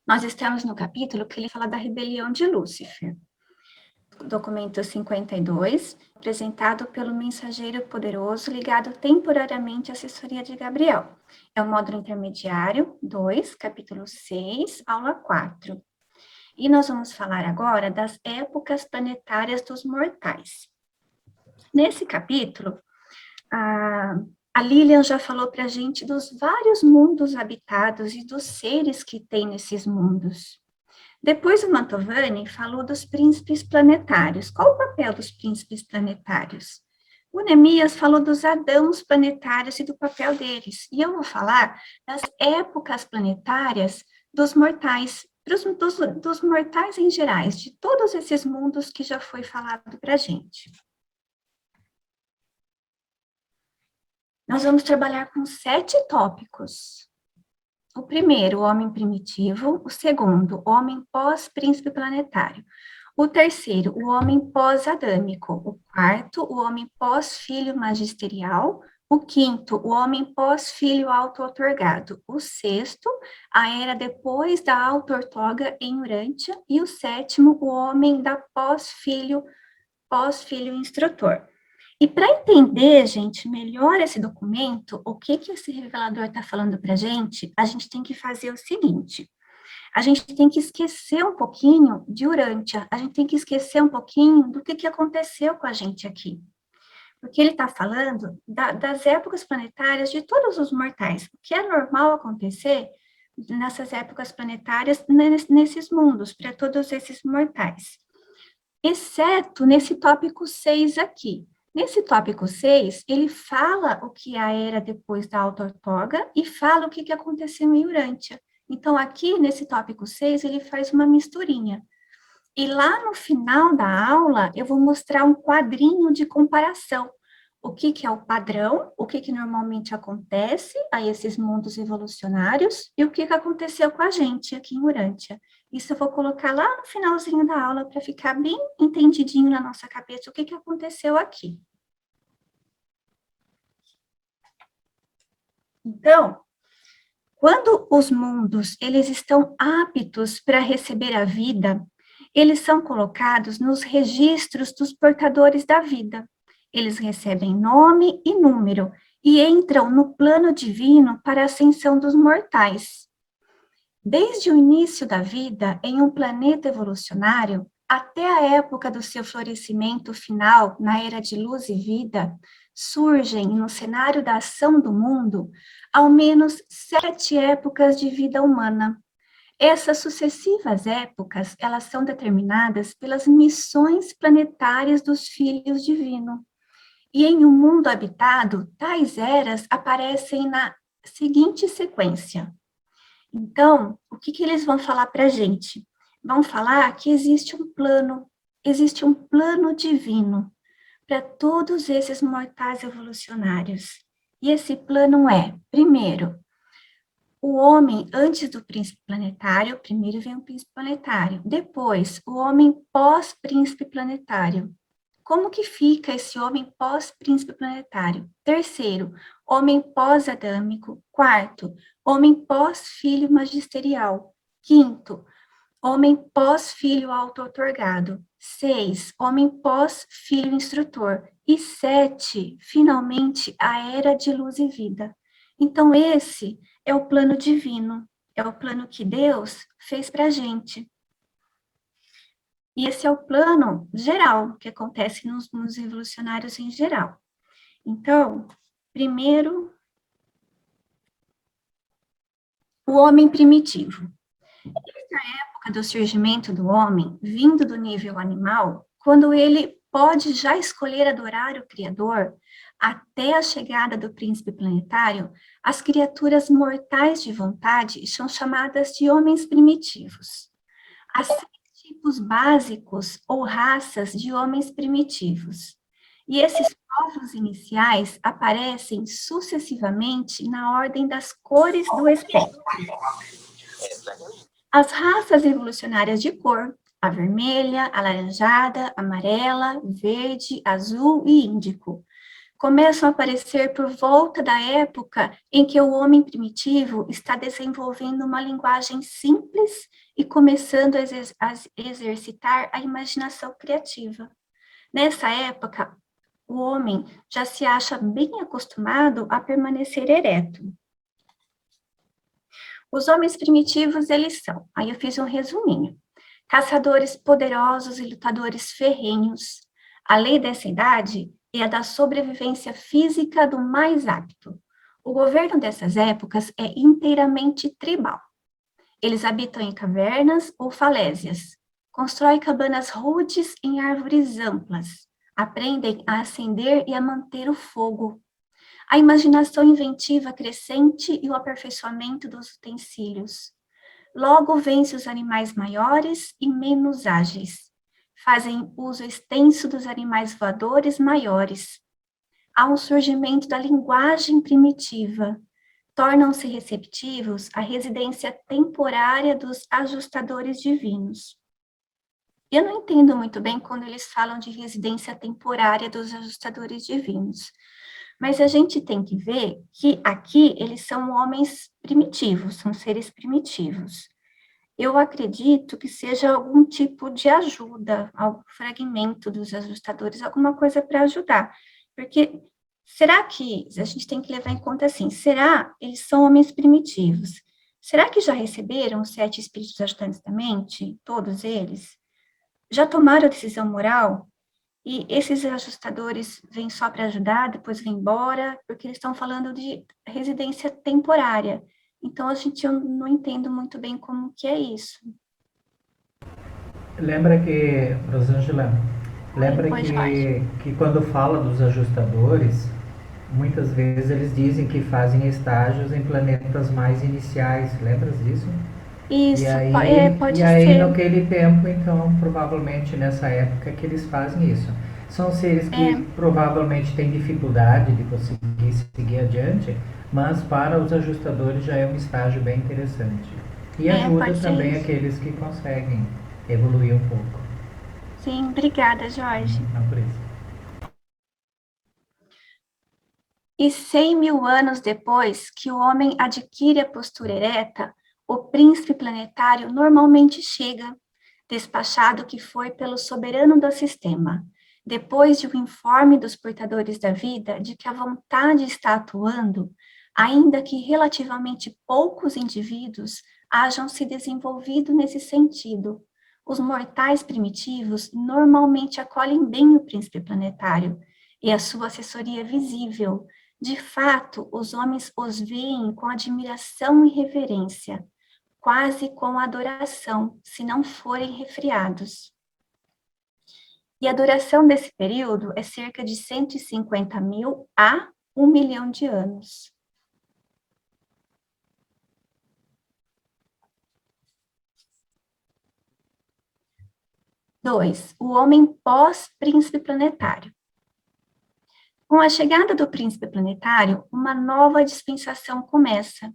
Nós estamos no capítulo que ele fala da rebelião de Lúcifer. Documento 52, apresentado pelo mensageiro poderoso ligado temporariamente à assessoria de Gabriel. É o módulo intermediário 2, capítulo 6, aula 4. E nós vamos falar agora das épocas planetárias dos mortais. Nesse capítulo, a Lilian já falou para a gente dos vários mundos habitados e dos seres que tem nesses mundos. Depois o Mantovani falou dos príncipes planetários. Qual o papel dos príncipes planetários? O Neemias falou dos Adãos planetários e do papel deles. E eu vou falar das épocas planetárias dos mortais, dos mortais em gerais, de todos esses mundos que já foi falado para a gente. Nós vamos trabalhar com 7 tópicos. O primeiro, o homem primitivo. O segundo, o homem pós-príncipe planetário. O terceiro, o homem pós-adâmico. O quarto, o homem pós-filho magisterial. O quinto, o homem pós-filho auto-otorgado. O sexto, a era depois da auto-ortoga em Urântia. E o sétimo, o homem da pós-filho instrutor. E para entender, gente, melhor esse documento, o que esse revelador está falando para a gente tem que fazer o seguinte: a gente tem que esquecer um pouquinho de Urântia, a gente tem que esquecer um pouquinho do que aconteceu com a gente aqui. Porque ele está falando das épocas planetárias de todos os mortais, o que é normal acontecer nessas épocas planetárias, nesses mundos, para todos esses mortais. Exceto nesse tópico 6 aqui. Nesse tópico 6, ele fala o que é a era depois da auto-ortoga e fala o que aconteceu em Urântia. Então, aqui, nesse tópico 6, ele faz uma misturinha. E lá no final da aula, eu vou mostrar um quadrinho de comparação. O que é o padrão, o que normalmente acontece a esses mundos evolucionários e o que aconteceu com a gente aqui em Urântia. Isso eu vou colocar lá no finalzinho da aula para ficar bem entendidinho na nossa cabeça o que aconteceu aqui. Então, quando os mundos eles estão aptos para receber a vida, eles são colocados nos registros dos portadores da vida. Eles recebem nome e número e entram no plano divino para a ascensão dos mortais. Desde o início da vida, em um planeta evolucionário, até a época do seu florescimento final, na era de luz e vida, surgem no cenário da ação do mundo ao menos 7 épocas de vida humana. Essas sucessivas épocas, elas são determinadas pelas missões planetárias dos filhos divinos. E em um mundo habitado, tais eras aparecem na seguinte sequência. Então, o que eles vão falar para a gente? Vão falar que existe um plano divino para todos esses mortais evolucionários. E esse plano é, primeiro, o homem antes do príncipe planetário, primeiro vem o príncipe planetário, depois o homem pós-príncipe planetário. Como que fica esse homem pós-príncipe planetário? Terceiro, homem pós-adâmico. Quarto, homem pós-filho magisterial. Quinto, homem pós-filho auto-otorgado. 6, homem pós-filho instrutor. E 7, finalmente, a era de luz e vida. Então, esse é o plano divino, é o plano que Deus fez para a gente. E esse é o plano geral, que acontece nos mundos evolucionários em geral. Então, primeiro, o homem primitivo. Nessa época do surgimento do homem, vindo do nível animal, quando ele pode já escolher adorar o Criador, até a chegada do príncipe planetário, as criaturas mortais de vontade são chamadas de homens primitivos. As tipos básicos ou raças de homens primitivos. E esses povos iniciais aparecem sucessivamente na ordem das cores do espectro. As raças evolucionárias de cor, a vermelha, alaranjada, amarela, verde, azul e índico, começam a aparecer por volta da época em que o homem primitivo está desenvolvendo uma linguagem simples e começando a exercitar a imaginação criativa. Nessa época, o homem já se acha bem acostumado a permanecer ereto. Os homens primitivos, eles são, aí eu fiz um resuminho, caçadores poderosos e lutadores ferrenhos. A lei dessa idade é a da sobrevivência física do mais apto. O governo dessas épocas é inteiramente tribal. Eles habitam em cavernas ou falésias, constroem cabanas rudes em árvores amplas, aprendem a acender e a manter o fogo. A imaginação inventiva crescente e o aperfeiçoamento dos utensílios. Logo vence os animais maiores e menos ágeis. Fazem uso extenso dos animais voadores maiores. Há um surgimento da linguagem primitiva. Tornam-se receptivos à residência temporária dos ajustadores divinos. Eu não entendo muito bem quando eles falam de residência temporária dos ajustadores divinos, mas a gente tem que ver que aqui eles são homens primitivos, são seres primitivos. Eu acredito que seja algum tipo de ajuda, algum fragmento dos ajustadores, alguma coisa para ajudar. Porque será que a gente tem que levar em conta assim, será eles são homens primitivos? Será que já receberam os 7 espíritos ajudantes da mente, todos eles? Já tomaram a decisão moral? E esses ajustadores vêm só para ajudar, depois vêm embora, porque eles estão falando de residência temporária. Então, eu não entendo muito bem como que é isso. Lembra que, Rosângela, lembra Oi, Jorge. que quando fala dos ajustadores, muitas vezes eles dizem que fazem estágios em planetas mais iniciais, lembras disso? Isso, E pode aí ser. naquele tempo, então, provavelmente nessa época que eles fazem isso. São seres que É, provavelmente têm dificuldade de conseguir seguir adiante, mas para os ajustadores já é um estágio bem interessante. E ajuda pode ser também isso. aqueles que conseguem evoluir um pouco. Sim, obrigada, Jorge. Não por isso. E 100.000 anos depois que o homem adquire a postura ereta, o príncipe planetário normalmente chega, despachado que foi pelo soberano do sistema, depois de um informe dos portadores da vida de que a vontade está atuando, ainda que relativamente poucos indivíduos hajam se desenvolvido nesse sentido. Os mortais primitivos normalmente acolhem bem o príncipe planetário e a sua assessoria visível. De fato, os homens os veem com admiração e reverência, quase com adoração, se não forem refriados. E a duração desse período é cerca de 150.000 a 1.000.000 de anos. 2. O homem pós-príncipe planetário. Com a chegada do príncipe planetário, uma nova dispensação começa.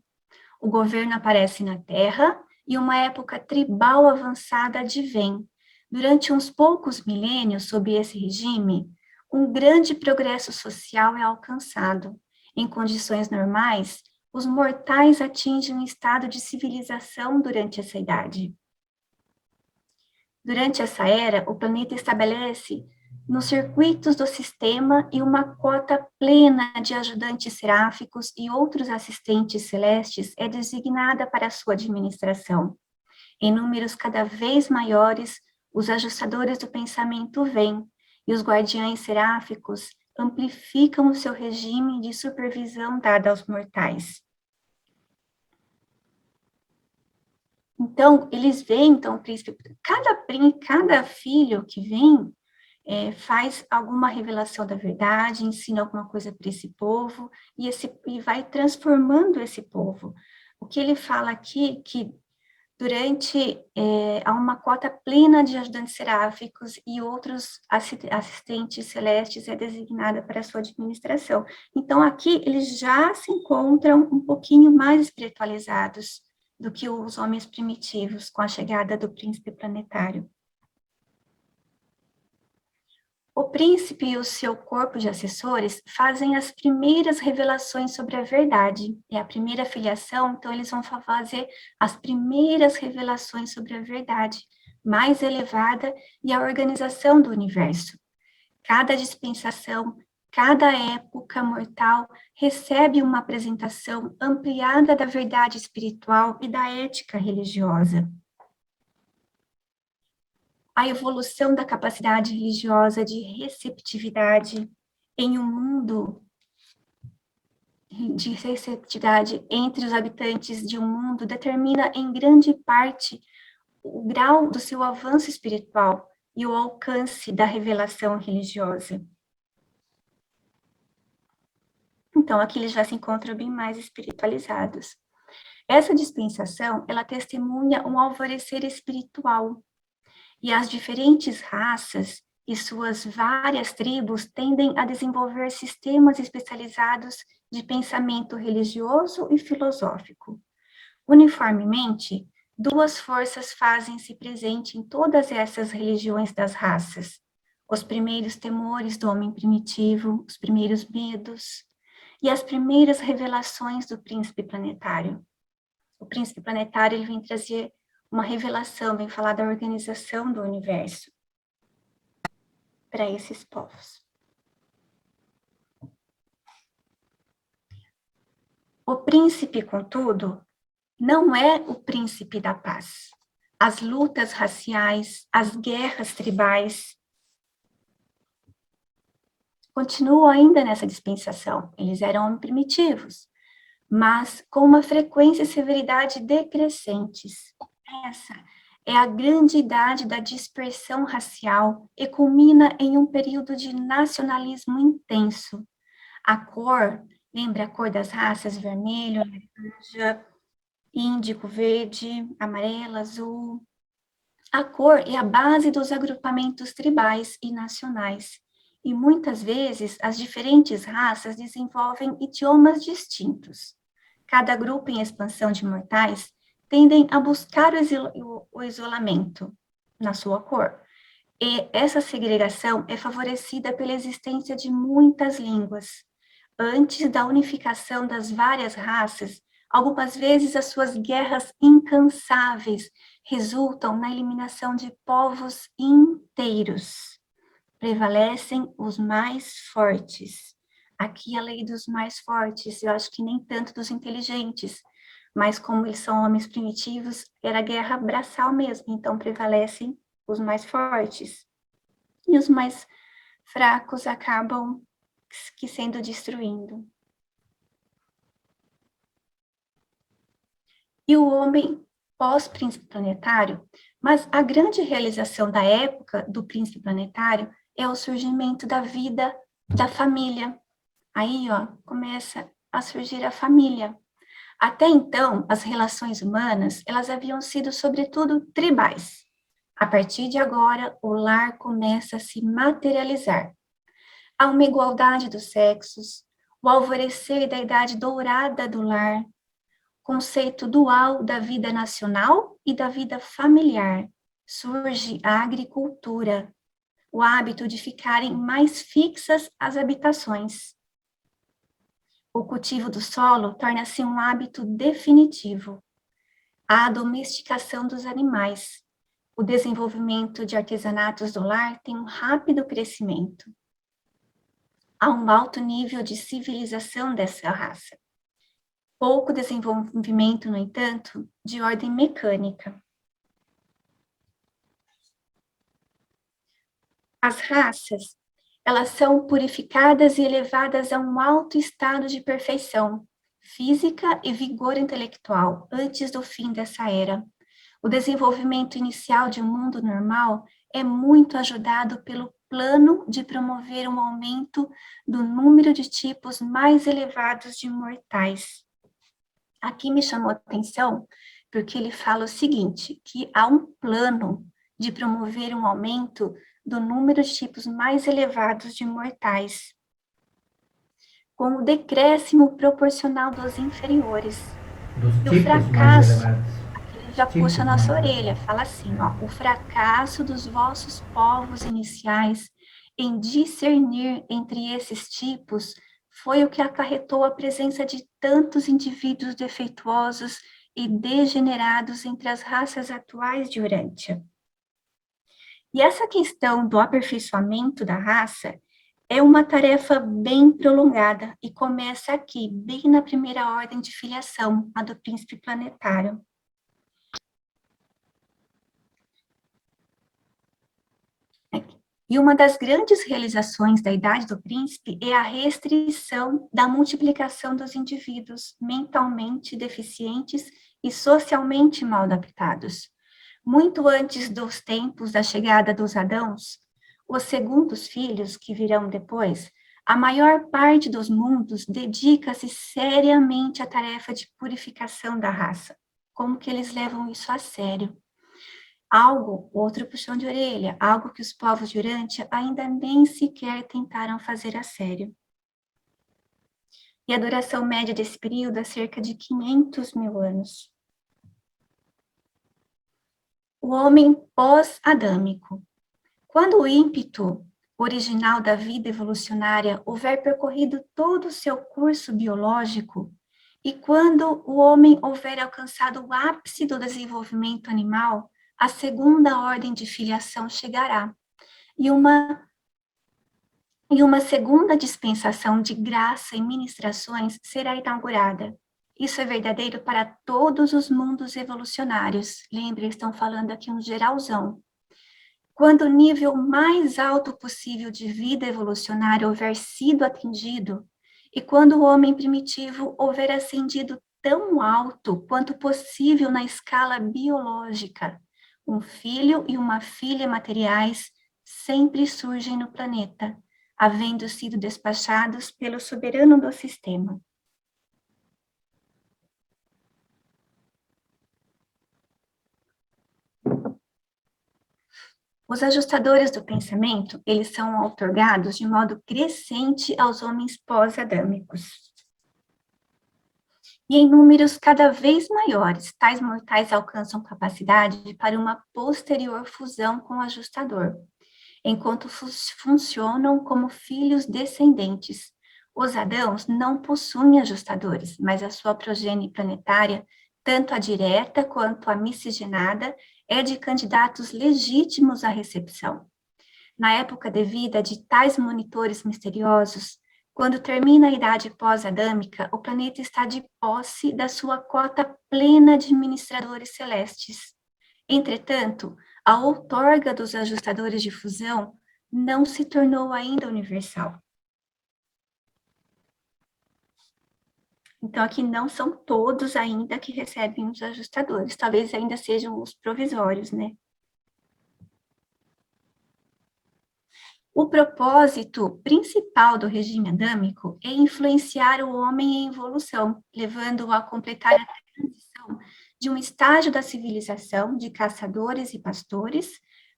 O governo aparece na Terra e uma época tribal avançada advém. Durante uns poucos milênios sob esse regime, um grande progresso social é alcançado. Em condições normais, os mortais atingem um estado de civilização durante essa idade. Durante essa era, o planeta estabelece nos circuitos do sistema e uma cota plena de ajudantes seráficos e outros assistentes celestes é designada para sua administração. Em números cada vez maiores, os ajustadores do pensamento vêm, e os guardiães seráficos amplificam o seu regime de supervisão dada aos mortais. Então, eles veem, então, o príncipe, cada filho que vem faz alguma revelação da verdade, ensina alguma coisa para esse povo, e vai transformando esse povo. O que ele fala aqui, que há uma cota plena de ajudantes seráficos e outros assistentes celestes é designada para a sua administração. Então, aqui eles já se encontram um pouquinho mais espiritualizados do que os homens primitivos com a chegada do príncipe planetário. O príncipe e o seu corpo de assessores fazem as primeiras revelações sobre a verdade. É a primeira filiação, então eles vão fazer as primeiras revelações sobre a verdade mais elevada e a organização do universo. Cada dispensação, cada época mortal recebe uma apresentação ampliada da verdade espiritual e da ética religiosa. A evolução da capacidade religiosa de receptividade em um mundo de receptividade entre os habitantes de um mundo determina em grande parte o grau do seu avanço espiritual e o alcance da revelação religiosa. Então, aqui eles já se encontram bem mais espiritualizados. Essa dispensação, ela testemunha um alvorecer espiritual, e as diferentes raças e suas várias tribos tendem a desenvolver sistemas especializados de pensamento religioso e filosófico. Uniformemente, duas forças fazem-se presente em todas essas religiões das raças: os primeiros temores do homem primitivo, os primeiros medos e as primeiras revelações do príncipe planetário. O príncipe planetário ele vem trazer uma revelação, vem falar da organização do universo para esses povos. O príncipe, contudo, não é o príncipe da paz. As lutas raciais, as guerras tribais continuam ainda nessa dispensação. Eles eram primitivos, mas com uma frequência e severidade decrescentes. Essa é a grande idade da dispersão racial e culmina em um período de nacionalismo intenso. A cor, lembra a cor das raças? Vermelho, laranja, índico, verde, amarelo, azul. A cor é a base dos agrupamentos tribais e nacionais, e muitas vezes as diferentes raças desenvolvem idiomas distintos. Cada grupo em expansão de mortais tendem a buscar o isolamento na sua cor. E essa segregação é favorecida pela existência de muitas línguas. Antes da unificação das várias raças, algumas vezes as suas guerras incansáveis resultam na eliminação de povos inteiros. Prevalecem os mais fortes. Aqui a lei dos mais fortes, eu acho que nem tanto dos inteligentes, mas como eles são homens primitivos, era guerra braçal mesmo, então prevalecem os mais fortes. E os mais fracos acabam que sendo destruindo. E o homem pós-príncipe planetário, mas a grande realização da época do príncipe planetário é o surgimento da vida da família. Aí, ó, começa a surgir a família. Até então, as relações humanas, elas haviam sido, sobretudo, tribais. A partir de agora, o lar começa a se materializar. Há uma igualdade dos sexos, o alvorecer da idade dourada do lar, conceito dual da vida nacional e da vida familiar. Surge a agricultura, o hábito de ficarem mais fixas as habitações. O cultivo do solo torna-se um hábito definitivo. A domesticação dos animais. O desenvolvimento de artesanatos do lar tem um rápido crescimento. Há um alto nível de civilização dessa raça. Pouco desenvolvimento, no entanto, de ordem mecânica. As raças, elas são purificadas e elevadas a um alto estado de perfeição física e vigor intelectual antes do fim dessa era. O desenvolvimento inicial de um mundo normal é muito ajudado pelo plano de promover um aumento do número de tipos mais elevados de mortais. Aqui me chamou a atenção porque ele fala o seguinte, que há um plano de promover um aumento do número de tipos mais elevados de mortais, com o decréscimo proporcional dos inferiores. Dos E o tipos mais fracasso, elevados. aqui ele já Tipos puxa a nossa mais orelha, fala assim, ó, o fracasso dos vossos povos iniciais em discernir entre esses tipos foi o que acarretou a presença de tantos indivíduos defeituosos e degenerados entre as raças atuais de Urântia. E essa questão do aperfeiçoamento da raça é uma tarefa bem prolongada e começa aqui, bem na primeira ordem de filiação, a do príncipe planetário. E uma das grandes realizações da idade do príncipe é a restrição da multiplicação dos indivíduos mentalmente deficientes e socialmente mal adaptados. Muito antes dos tempos da chegada dos Adãos, os segundos filhos que virão depois, a maior parte dos mundos dedica-se seriamente à tarefa de purificação da raça. Como que eles levam isso a sério? Outro puxão de orelha, algo que os povos de Urântia ainda nem sequer tentaram fazer a sério. E a duração média desse período é cerca de 500 mil anos. O homem pós-adâmico. Quando o ímpeto original da vida evolucionária houver percorrido todo o seu curso biológico, e quando o homem houver alcançado o ápice do desenvolvimento animal, a segunda ordem de filiação chegará, e uma segunda dispensação de graça e ministrações será inaugurada. Isso é verdadeiro para todos os mundos evolucionários. Lembre, estão falando aqui um geralzão. Quando o nível mais alto possível de vida evolucionária houver sido atingido, e quando o homem primitivo houver ascendido tão alto quanto possível na escala biológica, um filho e uma filha materiais sempre surgem no planeta, havendo sido despachados pelo soberano do sistema. Os ajustadores do pensamento, eles são outorgados de modo crescente aos homens pós-adâmicos. E em números cada vez maiores, tais mortais alcançam capacidade para uma posterior fusão com o ajustador, enquanto funcionam como filhos descendentes. Os Adãos não possuem ajustadores, mas a sua progenie planetária, tanto a direta quanto a miscigenada, é de candidatos legítimos à recepção. Na época devida de tais monitores misteriosos, quando termina a idade pós-adâmica, o planeta está de posse da sua cota plena de ministradores celestes. Entretanto, a outorga dos ajustadores de fusão não se tornou ainda universal. Então, aqui não são todos ainda que recebem os ajustadores, talvez ainda sejam os provisórios, né? O propósito principal do regime adâmico é influenciar o homem em evolução, levando-o a completar a transição de um estágio da civilização de caçadores e pastores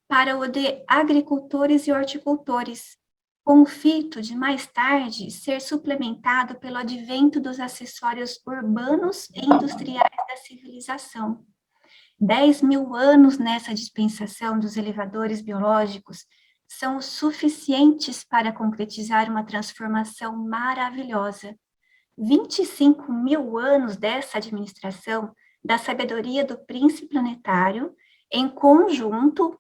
para o de agricultores e horticultores, com o fito de mais tarde ser suplementado pelo advento dos acessórios urbanos e industriais da civilização. 10 mil anos nessa dispensação dos elevadores biológicos são suficientes para concretizar uma transformação maravilhosa. 25 mil anos dessa administração da sabedoria do príncipe planetário, em conjunto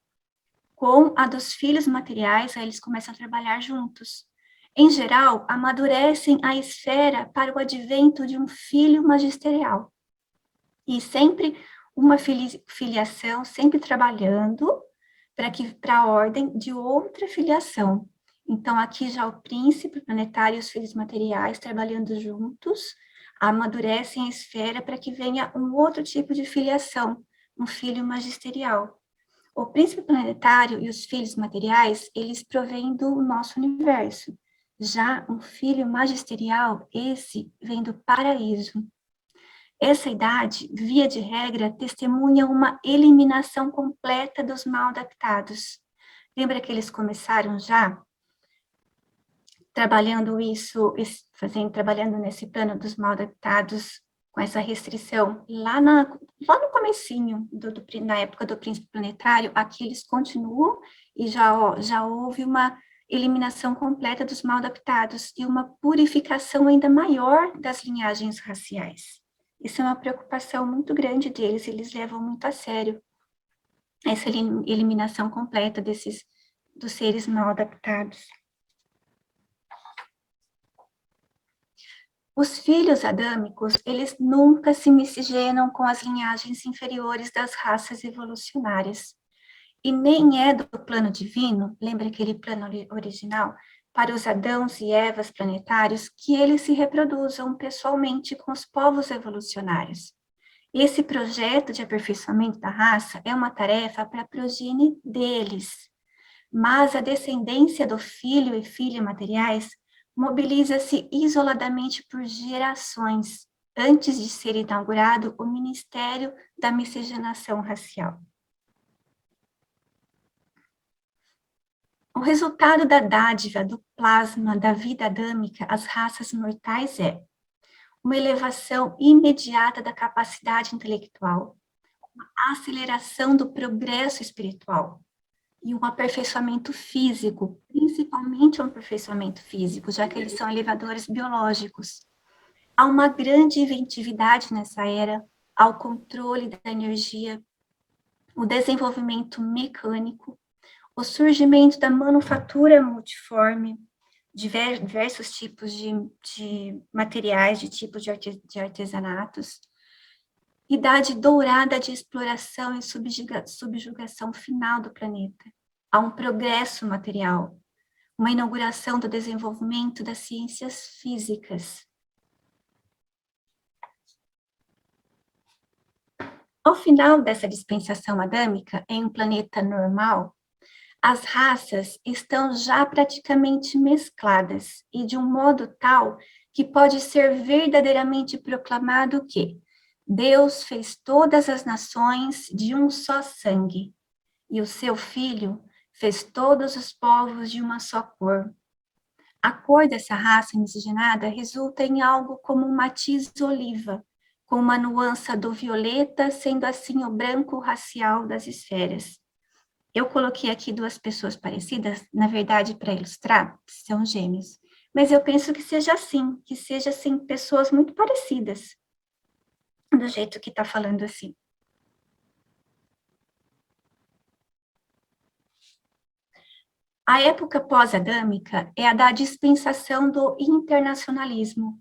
com a dos filhos materiais, aí eles começam a trabalhar juntos. Em geral, amadurecem a esfera para o advento de um filho magisterial. E sempre uma filiação, sempre trabalhando para a ordem de outra filiação. Então, aqui já o príncipe planetário e os filhos materiais trabalhando juntos, amadurecem a esfera para que venha um outro tipo de filiação, um filho magisterial. O príncipe planetário e os filhos materiais, eles provêm do nosso universo. Já um filho magisterial, esse vem do paraíso. Essa idade, via de regra, testemunha uma eliminação completa dos mal adaptados. Lembra que eles começaram já trabalhando trabalhando nesse plano dos mal adaptados, com essa restrição, lá no comecinho, na época do príncipe planetário, aqui eles continuam e já houve uma eliminação completa dos mal adaptados e uma purificação ainda maior das linhagens raciais. Isso é uma preocupação muito grande deles, eles levam muito a sério essa eliminação completa dos seres mal adaptados. Os filhos adâmicos, eles nunca se miscigenam com as linhagens inferiores das raças evolucionárias. E nem é do plano divino, lembra aquele plano original, para os Adãos e Evas planetários, que eles se reproduzam pessoalmente com os povos evolucionários. Esse projeto de aperfeiçoamento da raça é uma tarefa para a progenie deles, mas a descendência do filho e filha materiais mobiliza-se isoladamente por gerações, antes de ser inaugurado o Ministério da Miscigenação Racial. O resultado da dádiva do plasma da vida adâmica às raças mortais é uma elevação imediata da capacidade intelectual, uma aceleração do progresso espiritual e um aperfeiçoamento físico, principalmente um aperfeiçoamento físico, já que eles são elevadores biológicos. Há uma grande inventividade nessa era, ao controle da energia, o desenvolvimento mecânico, o surgimento da manufatura multiforme, diversos tipos de materiais, de tipos de artesanatos, idade dourada de exploração e subjugação final do planeta. Há um progresso material, uma inauguração do desenvolvimento das ciências físicas. Ao final dessa dispensação adâmica, em um planeta normal, as raças estão já praticamente mescladas e de um modo tal que pode ser verdadeiramente proclamado que Deus fez todas as nações de um só sangue e o seu Filho fez todos os povos de uma só cor. A cor dessa raça miscigenada resulta em algo como um matiz oliva, com uma nuance do violeta, sendo assim o branco racial das esferas. Eu coloquei aqui duas pessoas parecidas, na verdade, para ilustrar, são gêmeos. Mas eu penso que seja assim, pessoas muito parecidas, do jeito que está falando assim. A época pós-adâmica é a da dispensação do internacionalismo.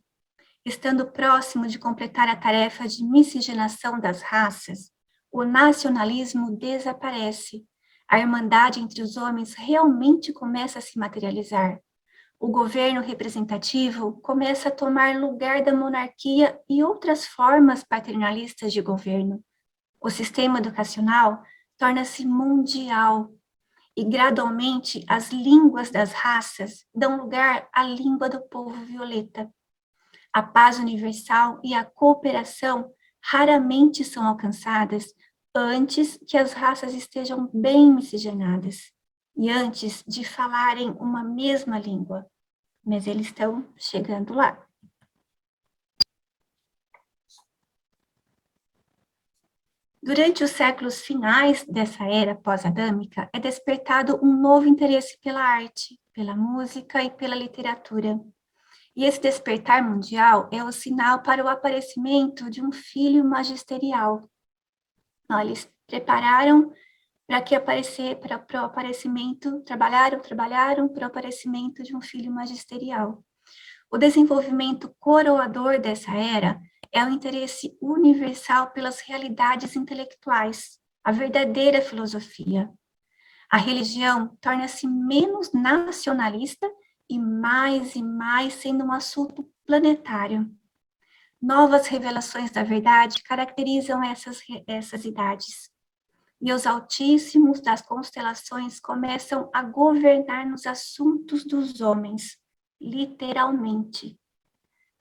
Estando próximo de completar a tarefa de miscigenação das raças, o nacionalismo desaparece. A irmandade entre os homens realmente começa a se materializar. O governo representativo começa a tomar lugar da monarquia e outras formas paternalistas de governo. O sistema educacional torna-se mundial e, gradualmente, as línguas das raças dão lugar à língua do povo violeta. A paz universal e a cooperação raramente são alcançadas antes que as raças estejam bem miscigenadas e antes de falarem uma mesma língua, mas eles estão chegando lá. Durante os séculos finais dessa era pós-adâmica, é despertado um novo interesse pela arte, pela música e pela literatura. E esse despertar mundial é o sinal para o aparecimento de um filho magisterial. Eles prepararam para o aparecimento, trabalharam para o aparecimento de um filho magisterial. O desenvolvimento coroador dessa era é o interesse universal pelas realidades intelectuais, a verdadeira filosofia. A religião torna-se menos nacionalista e mais sendo um assunto planetário. Novas revelações da verdade caracterizam essas idades. E os altíssimos das constelações começam a governar nos assuntos dos homens, literalmente.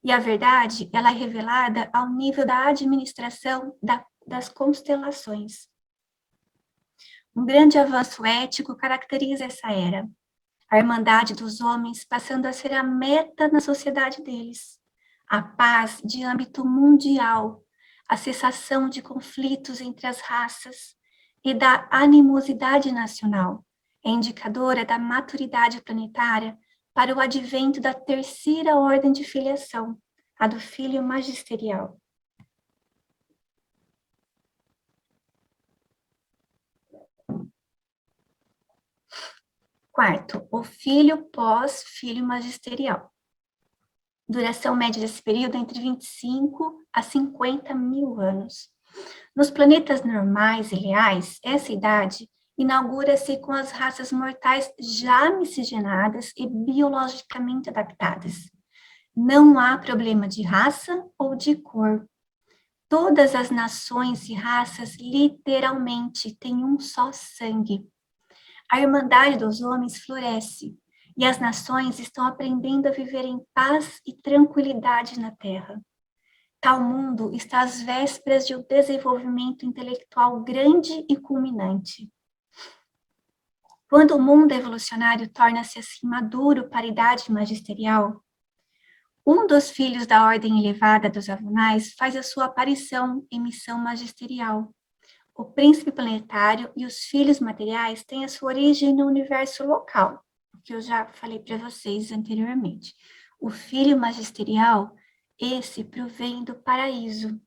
E a verdade, ela é revelada ao nível da administração das constelações. Um grande avanço ético caracteriza essa era. A irmandade dos homens passando a ser a meta na sociedade deles. A paz de âmbito mundial, a cessação de conflitos entre as raças e da animosidade nacional. É indicadora da maturidade planetária para o advento da terceira ordem de filiação, a do filho magisterial. Quarto, o filho pós-filho magisterial. Duração média desse período é entre 25 a 50 mil anos. Nos planetas normais e leais, essa idade inaugura-se com as raças mortais já miscigenadas e biologicamente adaptadas. Não há problema de raça ou de cor. Todas as nações e raças literalmente têm um só sangue. A irmandade dos homens floresce e as nações estão aprendendo a viver em paz e tranquilidade na Terra. Tal mundo está às vésperas de um desenvolvimento intelectual grande e culminante. Quando o mundo evolucionário torna-se assim maduro para a idade magisterial, um dos filhos da ordem elevada dos Avonais faz a sua aparição em missão magisterial. O príncipe planetário e os filhos materiais têm a sua origem no universo local, que eu já falei para vocês anteriormente. O filho magisterial, esse provém do paraíso.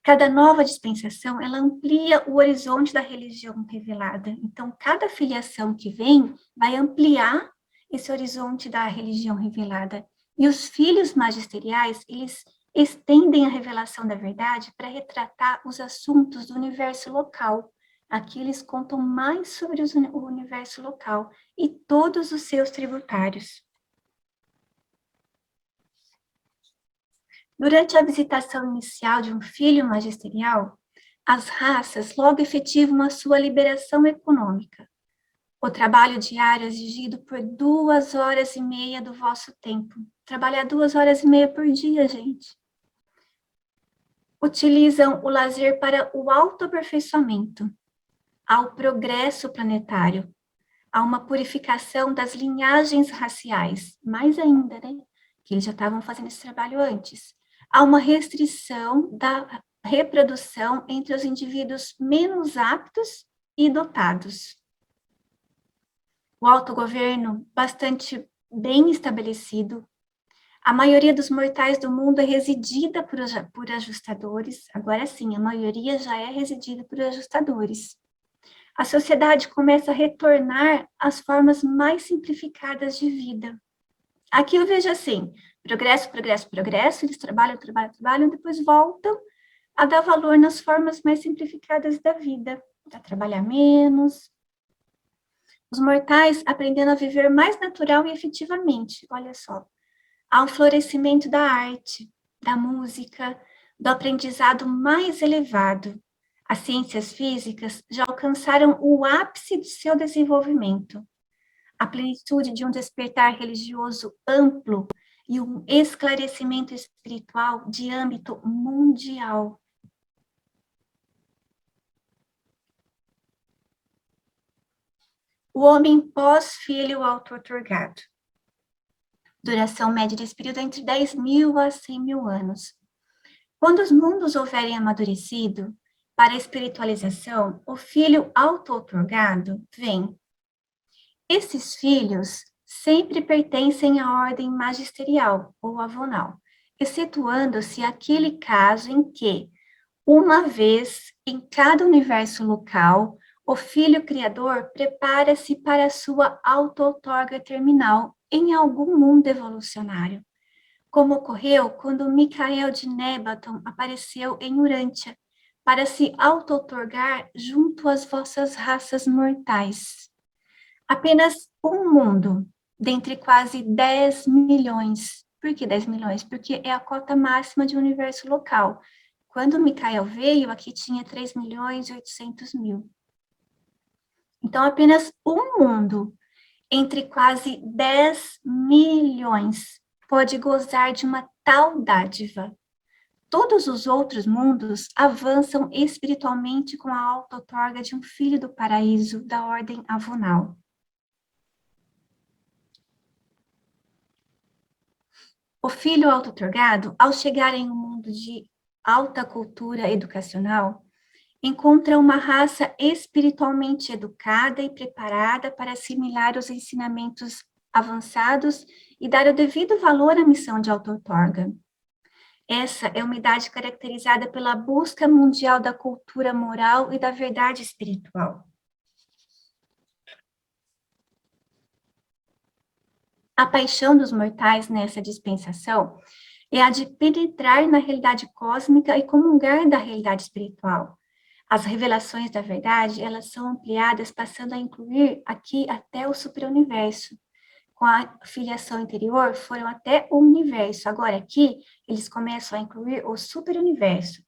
Cada nova dispensação, ela amplia o horizonte da religião revelada. Então, cada filiação que vem vai ampliar esse horizonte da religião revelada. E os filhos magisteriais, eles estendem a revelação da verdade para retratar os assuntos do universo local. Aqui eles contam mais sobre o universo local e todos os seus tributários. Durante a visitação inicial de um filho magisterial, as raças logo efetivam a sua liberação econômica. O trabalho diário é exigido por 2 horas e meia do vosso tempo. Trabalhar 2 horas e meia por dia, gente. Utilizam o lazer para o autoaperfeiçoamento, ao progresso planetário, a uma purificação das linhagens raciais, mais ainda, né? Que eles já estavam fazendo esse trabalho antes. Há uma restrição da reprodução entre os indivíduos menos aptos e dotados. O autogoverno bastante bem estabelecido. A maioria dos mortais do mundo é residida por ajustadores. Agora sim, a maioria já é residida por ajustadores. A sociedade começa a retornar às formas mais simplificadas de vida. Aqui eu vejo assim, progresso, progresso, progresso, eles trabalham, trabalham, trabalham, depois voltam a dar valor nas formas mais simplificadas da vida, a trabalhar menos. Os mortais aprendendo a viver mais natural e efetivamente, olha só. Há um florescimento da arte, da música, do aprendizado mais elevado. As ciências físicas já alcançaram o ápice de seu desenvolvimento. A plenitude de um despertar religioso amplo e um esclarecimento espiritual de âmbito mundial. O homem pós-filho auto-otorgado. Duração média desse período é entre 10 mil a 100 mil anos. Quando os mundos houverem amadurecido para a espiritualização, o filho auto-otorgado vem. Esses filhos sempre pertencem à ordem magisterial ou avonal, excetuando-se aquele caso em que, uma vez em cada universo local, o filho criador prepara-se para a sua auto-outorga terminal em algum mundo evolucionário, como ocorreu quando Micael de Nebaton apareceu em Urântia, para se auto-outorgar junto às vossas raças mortais. Apenas um mundo, dentre quase 10 milhões. Por que 10 milhões? Porque é a cota máxima de universo local. Quando Micael veio, aqui tinha 3 milhões e 800 mil. Então, apenas um mundo, entre quase 10 milhões, pode gozar de uma tal dádiva. Todos os outros mundos avançam espiritualmente com a auto-outorga de um filho do paraíso da ordem avonal. O filho auto-otorgado, ao chegar em um mundo de alta cultura educacional, encontra uma raça espiritualmente educada e preparada para assimilar os ensinamentos avançados e dar o devido valor à missão de auto-outorga. Essa é uma idade caracterizada pela busca mundial da cultura moral e da verdade espiritual. A paixão dos mortais nessa dispensação é a de penetrar na realidade cósmica e comungar da realidade espiritual. As revelações da verdade, elas são ampliadas, passando a incluir aqui até o superuniverso. Com a filiação interior, foram até o universo. Agora, aqui, eles começam a incluir o superuniverso.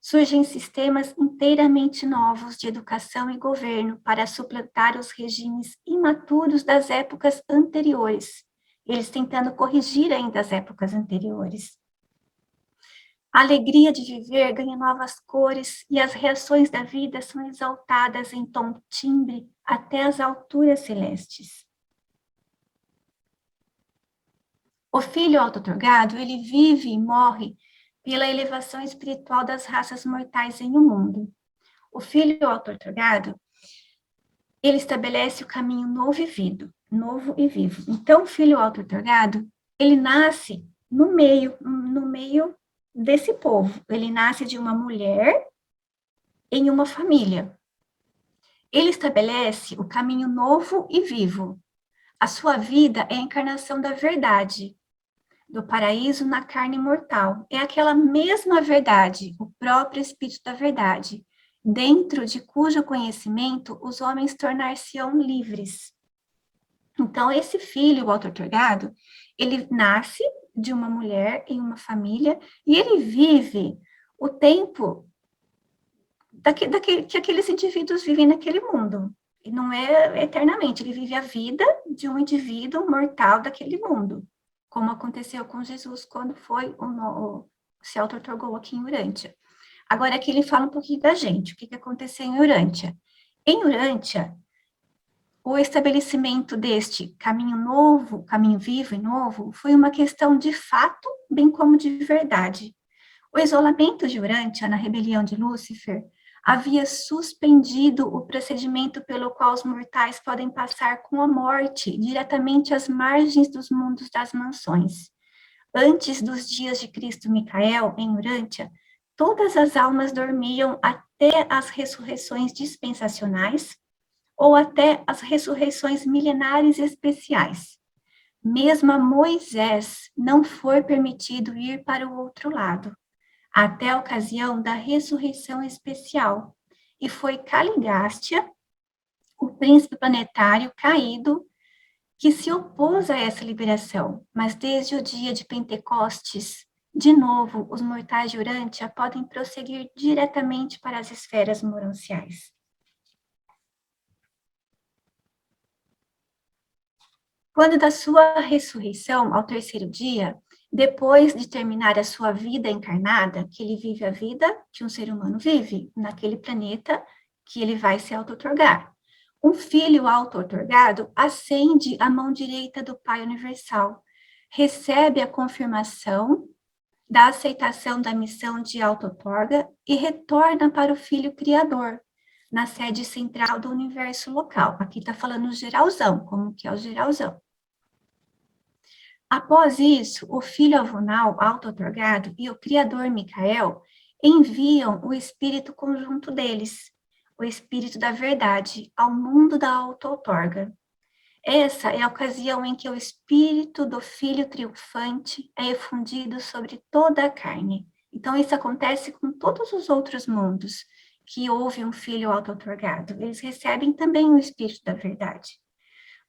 Surgem sistemas inteiramente novos de educação e governo para suplantar os regimes imaturos das épocas anteriores. Eles tentando corrigir ainda as épocas anteriores. A alegria de viver ganha novas cores e as reações da vida são exaltadas em tom timbre até as alturas celestes. O filho auto-outorgado, ele vive e morre pela elevação espiritual das raças mortais em um mundo. O filho auto-outorgado, ele estabelece o caminho novo e vivo. Então, o filho auto-outorgado, ele nasce no meio desse povo. Ele nasce de uma mulher em uma família. Ele estabelece o caminho novo e vivo. A sua vida é a encarnação da verdade, do paraíso na carne mortal. É aquela mesma verdade, o próprio Espírito da verdade, dentro de cujo conhecimento os homens tornar-se-ão livres. Então, esse filho, o auto-outorgado, ele nasce de uma mulher em uma família e ele vive o tempo que aqueles indivíduos vivem naquele mundo. E não é eternamente, ele vive a vida de um indivíduo mortal daquele mundo, como aconteceu com Jesus quando se auto-outorgou aqui em Urântia. Agora, aqui ele fala um pouquinho da gente, o que aconteceu em Urântia. Em Urântia, o estabelecimento deste caminho novo, caminho vivo e novo, foi uma questão de fato, bem como de verdade. O isolamento de Urântia, na rebelião de Lúcifer, havia suspendido o procedimento pelo qual os mortais podem passar com a morte diretamente às margens dos mundos das mansões. Antes dos dias de Cristo Micael, em Urântia, todas as almas dormiam até as ressurreições dispensacionais ou até as ressurreições milenares especiais. Mesmo a Moisés não foi permitido ir para o outro lado, até a ocasião da ressurreição especial, e foi Caligástia, o príncipe planetário caído, que se opôs a essa liberação, mas desde o dia de Pentecostes, de novo, os mortais de Urântia podem prosseguir diretamente para as esferas moranciais. Quando da sua ressurreição ao terceiro dia, depois de terminar a sua vida encarnada, que ele vive a vida que um ser humano vive naquele planeta que ele vai se auto-outorgar. Um filho auto-outorgado acende a mão direita do Pai Universal, recebe a confirmação da aceitação da missão de auto-outorga e retorna para o Filho Criador, na sede central do universo local. Aqui está falando geralzão, como que é o geralzão. Após isso, o filho avonal auto-outorgado e o criador Micael enviam o espírito conjunto deles, o espírito da verdade, ao mundo da auto-outorga. Essa é a ocasião em que o espírito do filho triunfante é efundido sobre toda a carne. Então, isso acontece com todos os outros mundos que houve um filho auto-outorgado. Eles recebem também o espírito da verdade.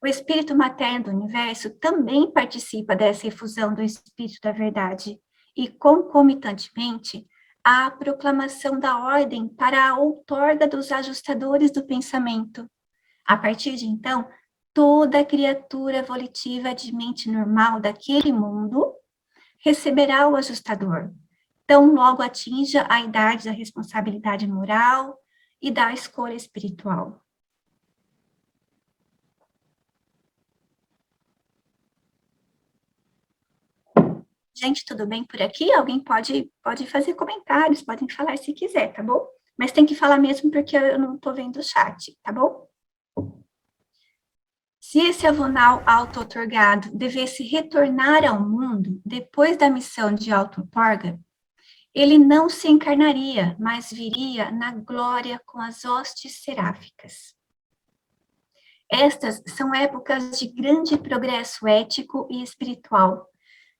O espírito materno do universo também participa dessa efusão do espírito da verdade e, concomitantemente, a proclamação da ordem para a outorga dos ajustadores do pensamento. A partir de então, toda criatura volitiva de mente normal daquele mundo receberá o ajustador, tão logo atinja a idade da responsabilidade moral e da escolha espiritual. Gente, tudo bem por aqui? Alguém pode fazer comentários, podem falar se quiser, tá bom? Mas tem que falar mesmo porque eu não estou vendo o chat, tá bom? Se esse avonal auto-otorgado devesse retornar ao mundo depois da missão de auto-outorga, ele não se encarnaria, mas viria na glória com as hostes seráficas. Estas são épocas de grande progresso ético e espiritual.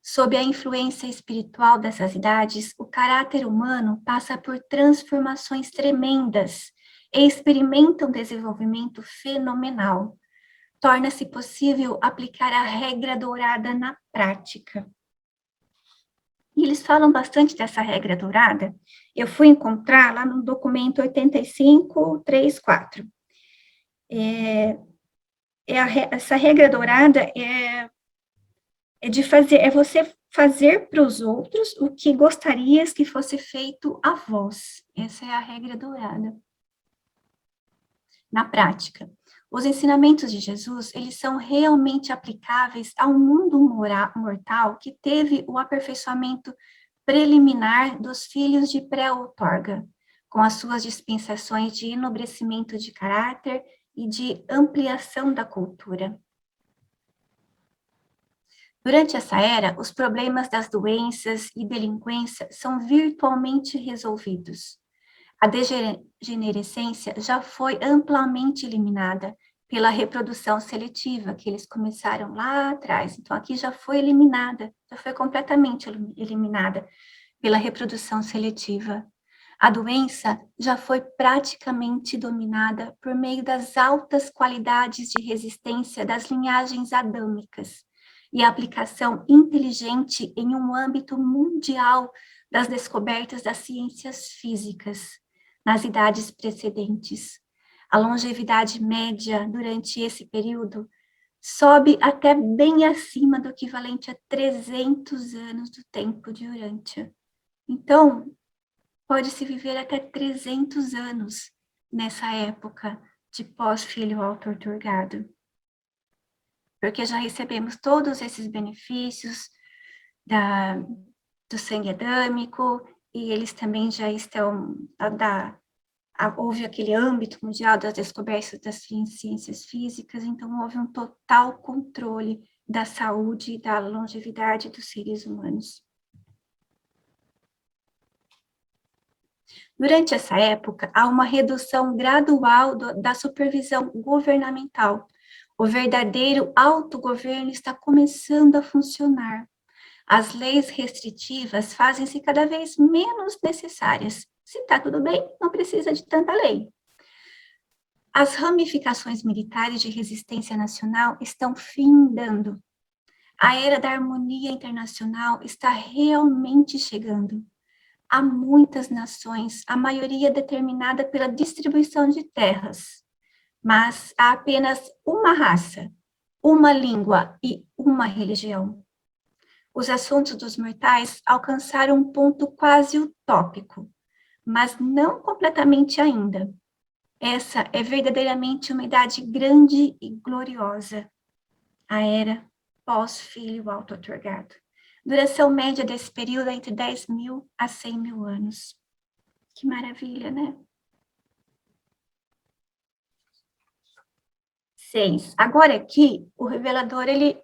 Sob a influência espiritual dessas idades, o caráter humano passa por transformações tremendas e experimenta um desenvolvimento fenomenal. Torna-se possível aplicar a regra dourada na prática. E eles falam bastante dessa regra dourada. Eu fui encontrar lá no documento 8534. Essa regra dourada é você fazer para os outros o que gostarias que fosse feito a vós. Essa é a regra dourada. Na prática, os ensinamentos de Jesus, eles são realmente aplicáveis ao mundo mortal que teve o aperfeiçoamento preliminar dos filhos de pré-outorga, com as suas dispensações de enobrecimento de caráter e de ampliação da cultura. Durante essa era, os problemas das doenças e delinquência são virtualmente resolvidos. A degenerescência já foi amplamente eliminada pela reprodução seletiva, que eles começaram lá atrás. Então, aqui já foi eliminada, já foi completamente eliminada pela reprodução seletiva. A doença já foi praticamente dominada por meio das altas qualidades de resistência das linhagens adâmicas e a aplicação inteligente em um âmbito mundial das descobertas das ciências físicas nas idades precedentes. A longevidade média durante esse período sobe até bem acima do equivalente a 300 anos do tempo de Urântia. Então, pode-se viver até 300 anos nessa época de pós-filho auto-otorgado. Porque já recebemos todos esses benefícios do sangue adâmico, e eles também já estão, houve aquele âmbito mundial das descobertas das ciências físicas, então houve um total controle da saúde e da longevidade dos seres humanos. Durante essa época, há uma redução gradual da supervisão governamental. O verdadeiro autogoverno está começando a funcionar. As leis restritivas fazem-se cada vez menos necessárias. Se está tudo bem, não precisa de tanta lei. As ramificações militares de resistência nacional estão findando. A era da harmonia internacional está realmente chegando. Há muitas nações, a maioria determinada pela distribuição de terras, mas há apenas uma raça, uma língua e uma religião. Os assuntos dos mortais alcançaram um ponto quase utópico, mas não completamente ainda. Essa é verdadeiramente uma idade grande e gloriosa, a era pós-filho auto-otorgado. Duração média desse período é entre 10 mil a 100 mil anos. Que maravilha, né? 6. Agora aqui, o revelador, ele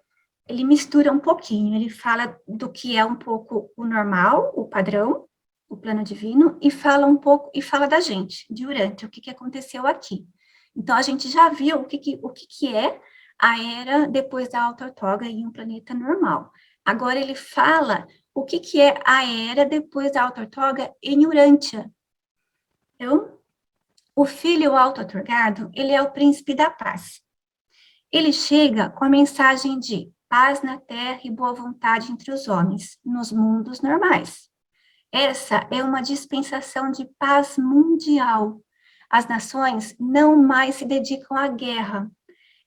mistura um pouquinho, ele fala do que é um pouco o normal, o padrão, o plano divino, e fala um pouco, e fala da gente, de Urântia, o que aconteceu aqui. Então, a gente já viu o que é a era depois da auto-outorga em um planeta normal. Agora, ele fala o que é a era depois da auto-outorga em Urântia. Então, o filho auto-outorgado, ele é o príncipe da paz. Ele chega com a mensagem de paz na terra e boa vontade entre os homens, nos mundos normais. Essa é uma dispensação de paz mundial. As nações não mais se dedicam à guerra.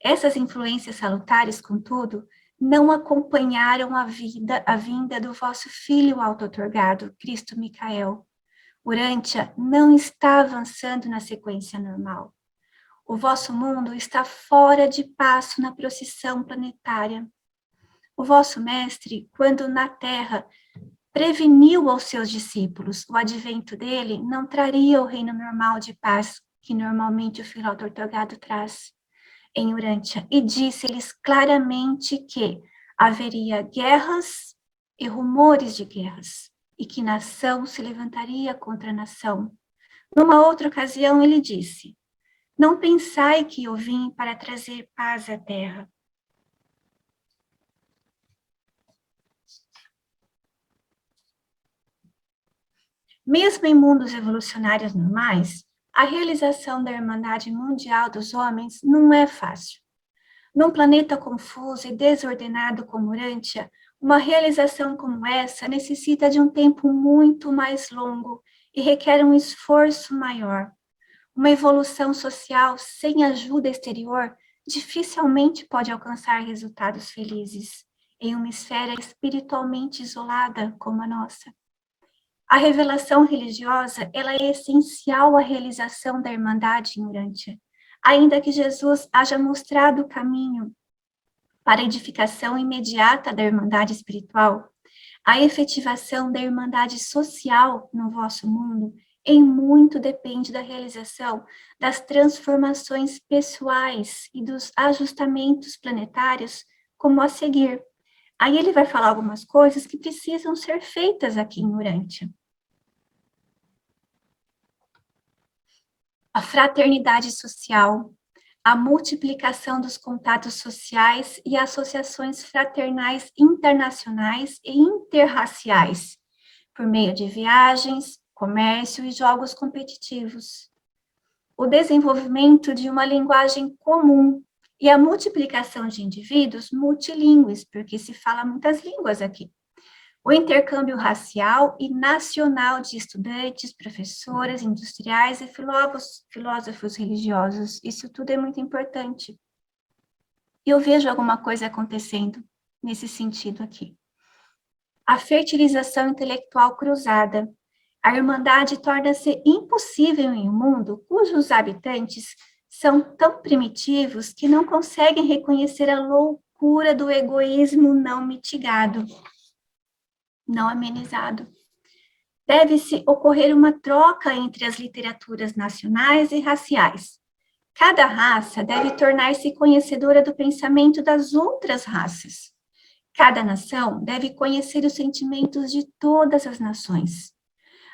Essas influências salutares, contudo, não acompanharam a vinda do vosso filho auto-otorgado, Cristo Micael. Urântia não está avançando na sequência normal. O vosso mundo está fora de passo na procissão planetária. O vosso mestre, quando na Terra, preveniu aos seus discípulos o advento dele não traria o reino normal de paz que normalmente o filósofo ortogado traz em Urântia, e disse-lhes claramente que haveria guerras e rumores de guerras, e que nação se levantaria contra nação. Numa outra ocasião, ele disse: não pensai que eu vim para trazer paz à terra. Mesmo em mundos evolucionários normais, a realização da Irmandade Mundial dos Homens não é fácil. Num planeta confuso e desordenado como Urântia, uma realização como essa necessita de um tempo muito mais longo e requer um esforço maior. Uma evolução social sem ajuda exterior dificilmente pode alcançar resultados felizes em uma esfera espiritualmente isolada como a nossa. A revelação religiosa, ela é essencial à realização da Irmandade em Urântia, ainda que Jesus haja mostrado o caminho para a edificação imediata da Irmandade espiritual. A efetivação da Irmandade social no vosso mundo em muito depende da realização das transformações pessoais e dos ajustamentos planetários, como a seguir. Aí ele vai falar algumas coisas que precisam ser feitas aqui em Urântia. A fraternidade social, a multiplicação dos contatos sociais e associações fraternais internacionais e interraciais, por meio de viagens, comércio e jogos competitivos. O desenvolvimento de uma linguagem comum e a multiplicação de indivíduos multilingües, porque se fala muitas línguas aqui. O intercâmbio racial e nacional de estudantes, professoras, industriais e filósofos religiosos. Isso tudo é muito importante. E eu vejo alguma coisa acontecendo nesse sentido aqui. A fertilização intelectual cruzada. A Irmandade torna-se impossível em um mundo cujos habitantes são tão primitivos que não conseguem reconhecer a loucura do egoísmo não mitigado, não amenizado. Deve-se ocorrer uma troca entre as literaturas nacionais e raciais. Cada raça deve tornar-se conhecedora do pensamento das outras raças. Cada nação deve conhecer os sentimentos de todas as nações.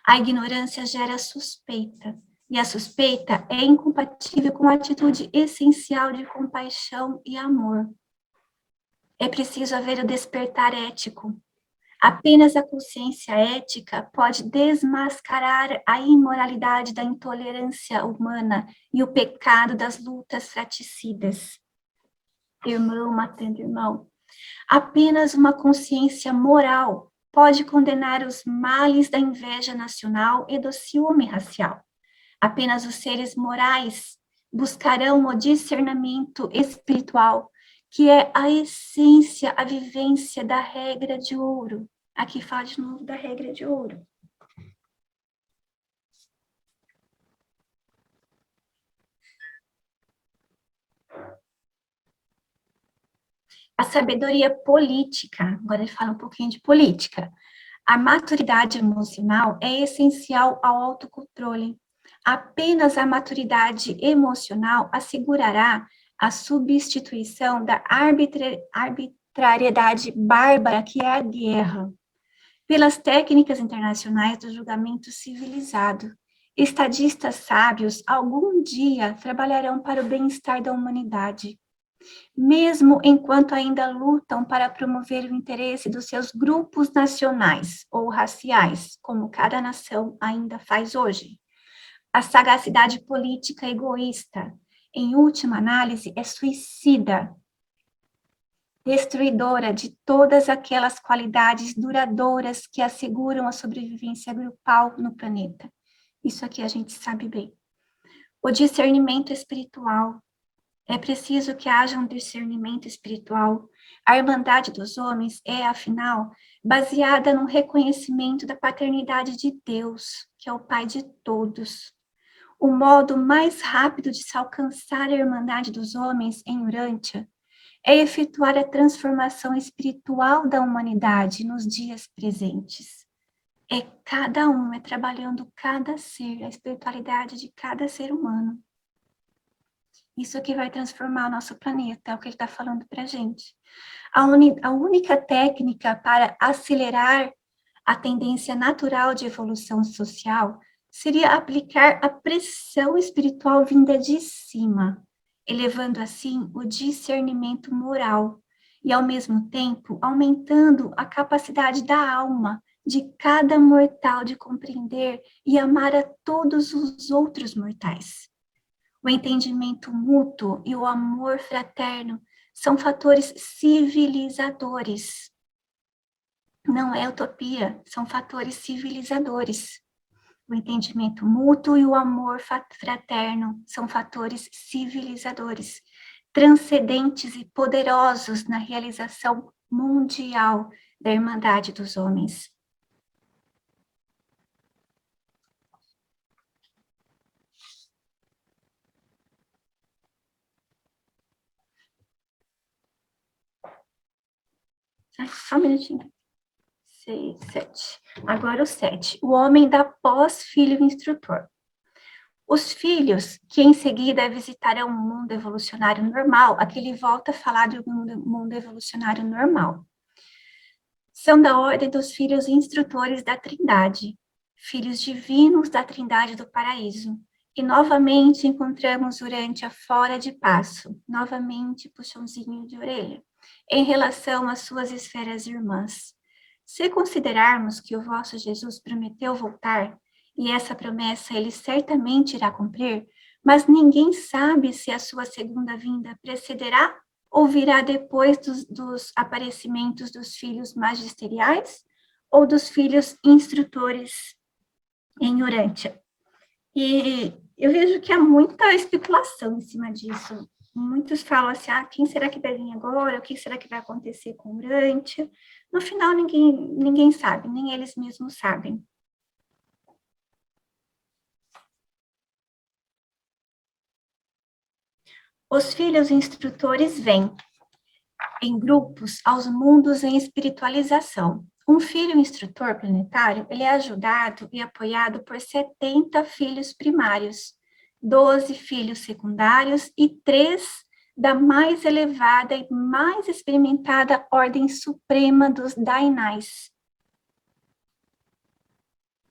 A ignorância gera suspeita, e a suspeita é incompatível com a atitude essencial de compaixão e amor. É preciso haver o despertar ético. Apenas a consciência ética pode desmascarar a imoralidade da intolerância humana e o pecado das lutas fratricidas. Irmão matando irmão. Apenas uma consciência moral pode condenar os males da inveja nacional e do ciúme racial. Apenas os seres morais buscarão o discernimento espiritual, que é a essência, a vivência da regra de ouro. Aqui fala de novo da regra de ouro. A sabedoria política, agora ele fala um pouquinho de política. A maturidade emocional é essencial ao autocontrole. Apenas a maturidade emocional assegurará a substituição da arbitrariedade bárbara que é a guerra, pelas técnicas internacionais do julgamento civilizado. Estadistas sábios algum dia trabalharão para o bem-estar da humanidade, mesmo enquanto ainda lutam para promover o interesse dos seus grupos nacionais ou raciais, como cada nação ainda faz hoje. A sagacidade política egoísta, em última análise, é suicida, destruidora de todas aquelas qualidades duradouras que asseguram a sobrevivência grupal no planeta. Isso aqui a gente sabe bem. O discernimento espiritual. É preciso que haja um discernimento espiritual. A Irmandade dos Homens é, afinal, baseada no reconhecimento da paternidade de Deus, que é o Pai de todos. O modo mais rápido de se alcançar a Irmandade dos Homens em Urântia é efetuar a transformação espiritual da humanidade nos dias presentes. É cada um, é trabalhando cada ser, a espiritualidade de cada ser humano. Isso aqui vai transformar o nosso planeta, é o que ele está falando para a gente. A única técnica para acelerar a tendência natural de evolução social seria aplicar a pressão espiritual vinda de cima, elevando assim o discernimento moral e, ao mesmo tempo, aumentando a capacidade da alma de cada mortal de compreender e amar a todos os outros mortais. O entendimento mútuo e o amor fraterno são fatores civilizadores. Não é utopia, são fatores civilizadores. O entendimento mútuo e o amor fraterno são fatores civilizadores, transcendentes e poderosos na realização mundial da Irmandade dos Homens. Só um minutinho. 6, 7. Agora o 7. O homem da pós-filho instrutor. Os filhos, que em seguida visitarão o mundo evolucionário normal, aqui ele volta a falar do mundo evolucionário normal, são da ordem dos filhos instrutores da Trindade, filhos divinos da Trindade do Paraíso. E novamente encontramos Urântia fora de passo, novamente puxãozinho de orelha, em relação às suas esferas irmãs. Se considerarmos que o vosso Jesus prometeu voltar, e essa promessa ele certamente irá cumprir, mas ninguém sabe se a sua segunda vinda precederá ou virá depois dos aparecimentos dos filhos magisteriais ou dos filhos instrutores em Urântia. E eu vejo que há muita especulação em cima disso. Muitos falam assim, quem será que vai vir agora? O que será que vai acontecer com Urântia? No final, ninguém sabe, nem eles mesmos sabem. Os filhos instrutores vêm em grupos aos mundos em espiritualização. Um filho instrutor planetário, ele é ajudado e apoiado por 70 filhos primários, 12 filhos secundários e 3 da mais elevada e mais experimentada ordem suprema dos Dainais,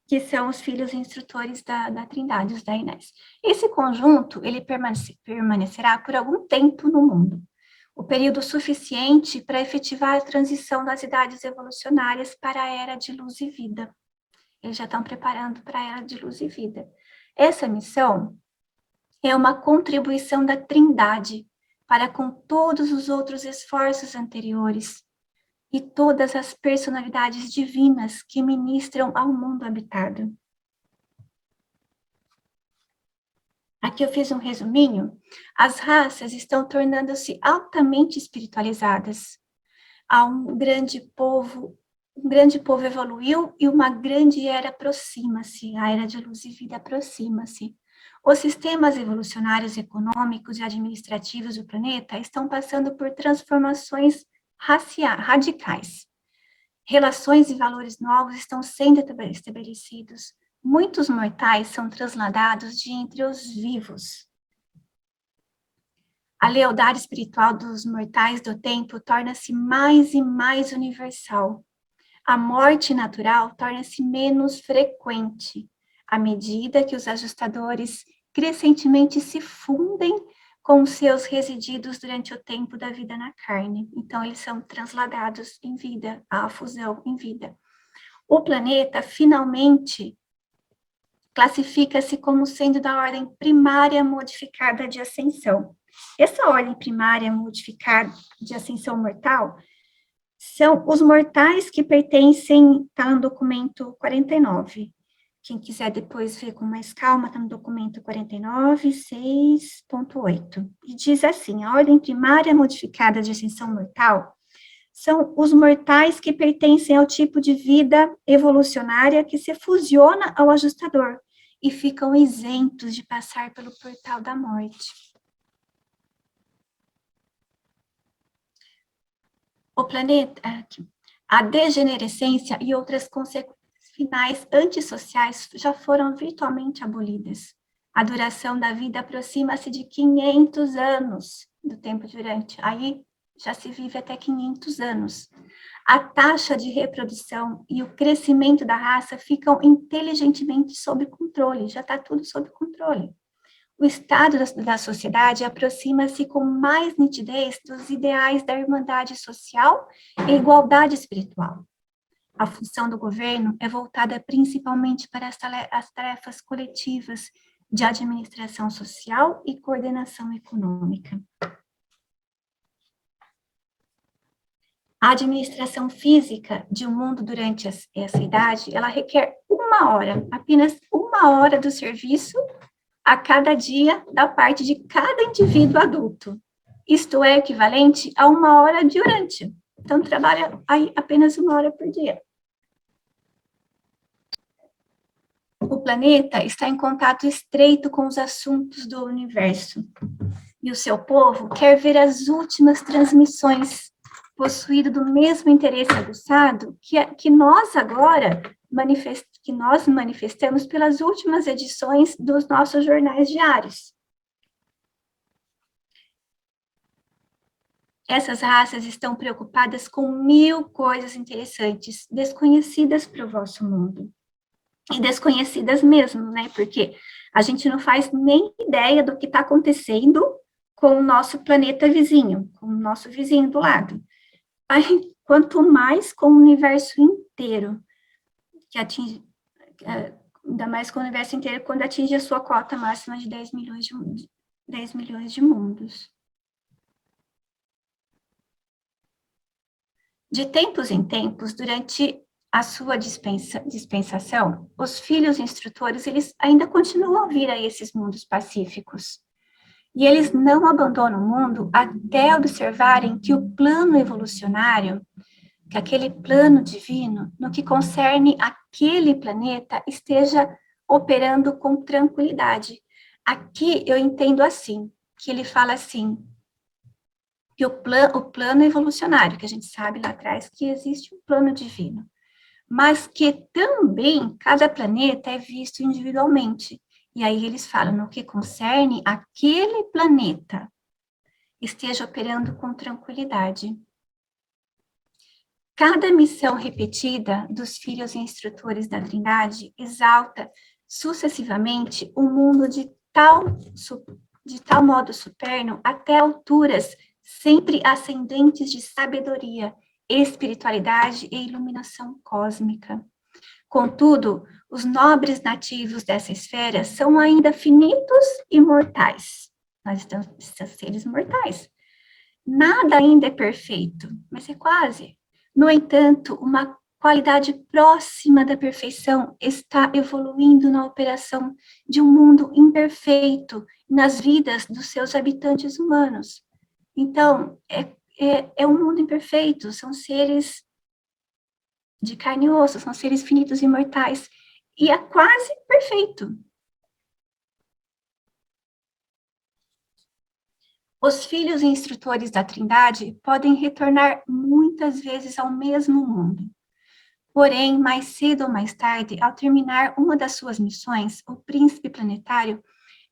que são os filhos instrutores da Trindade, os Dainais. Esse conjunto, ele permanecerá por algum tempo no mundo, o período suficiente para efetivar a transição das idades evolucionárias para a era de luz e vida. Eles já estão preparando para a era de luz e vida. Essa missão é uma contribuição da Trindade para com todos os outros esforços anteriores e todas as personalidades divinas que ministram ao mundo habitado. Aqui eu fiz um resuminho. As raças estão tornando-se altamente espiritualizadas. Há um grande povo evoluiu e uma grande era aproxima-se, a era de luz e vida aproxima-se. Os sistemas evolucionários econômicos e administrativos do planeta estão passando por transformações radicais. Relações e valores novos estão sendo estabelecidos. Muitos mortais são trasladados de entre os vivos. A lealdade espiritual dos mortais do tempo torna-se mais e mais universal. A morte natural torna-se menos frequente, à medida que os ajustadores crescentemente se fundem com os seus resididos durante o tempo da vida na carne. Então, eles são transladados em vida, a fusão em vida. O planeta, finalmente, classifica-se como sendo da ordem primária modificada de ascensão. Essa ordem primária modificada de ascensão mortal são os mortais que pertencem, está no documento 49. Quem quiser depois ver com mais calma, está no documento 49, 6.8. E diz assim, a ordem primária modificada de ascensão mortal são os mortais que pertencem ao tipo de vida evolucionária que se fusiona ao ajustador e ficam isentos de passar pelo portal da morte. O planeta, a degenerescência e outras consequências finais antissociais já foram virtualmente abolidas. A duração da vida aproxima-se de 500 anos do tempo durante. Aí já se vive até 500 anos. A taxa de reprodução e o crescimento da raça ficam inteligentemente sob controle, já está tudo sob controle. O estado da sociedade aproxima-se com mais nitidez dos ideais da irmandade social e igualdade espiritual. A função do governo é voltada principalmente para as tarefas coletivas de administração social e coordenação econômica. A administração física de um mundo durante essa idade, ela requer 1 hora, apenas 1 hora do serviço a cada dia da parte de cada indivíduo adulto. Isto é equivalente a 1 hora diurante. Então, trabalha aí apenas 1 hora por dia. O planeta está em contato estreito com os assuntos do universo. E o seu povo quer ver as últimas transmissões, possuído do mesmo interesse aguçado que nós agora manifestamos pelas últimas edições dos nossos jornais diários. Essas raças estão preocupadas com 1000 coisas interessantes, desconhecidas para o vosso mundo. E desconhecidas mesmo, né? Porque a gente não faz nem ideia do que está acontecendo com o nosso planeta vizinho, com o nosso vizinho do lado. Aí, quanto mais com o universo inteiro, que atinge, ainda mais com o universo inteiro, quando atinge a sua cota máxima de 10 milhões de mundos. De tempos em tempos, durante a sua dispensação, os filhos instrutores, eles ainda continuam a vir a esses mundos pacíficos. E eles não abandonam o mundo até observarem que o plano evolucionário, que aquele plano divino, no que concerne aquele planeta, esteja operando com tranquilidade. Aqui eu entendo assim, que ele fala assim, que o plano evolucionário, que a gente sabe lá atrás que existe um plano divino, mas que também cada planeta é visto individualmente. E aí eles falam, no que concerne aquele planeta, esteja operando com tranquilidade. Cada missão repetida dos filhos e instrutores da Trindade exalta sucessivamente o mundo de tal modo superno até alturas sempre ascendentes de sabedoria, espiritualidade e iluminação cósmica. Contudo, os nobres nativos dessa esfera são ainda finitos e mortais. Nós estamos seres mortais. Nada ainda é perfeito, mas é quase. No entanto, uma qualidade próxima da perfeição está evoluindo na operação de um mundo imperfeito nas vidas dos seus habitantes humanos. Então, é um mundo imperfeito, são seres de carne e osso, são seres finitos e mortais, e é quase perfeito. Os filhos e instrutores da Trindade podem retornar muitas vezes ao mesmo mundo. Porém, mais cedo ou mais tarde, ao terminar uma das suas missões, o príncipe planetário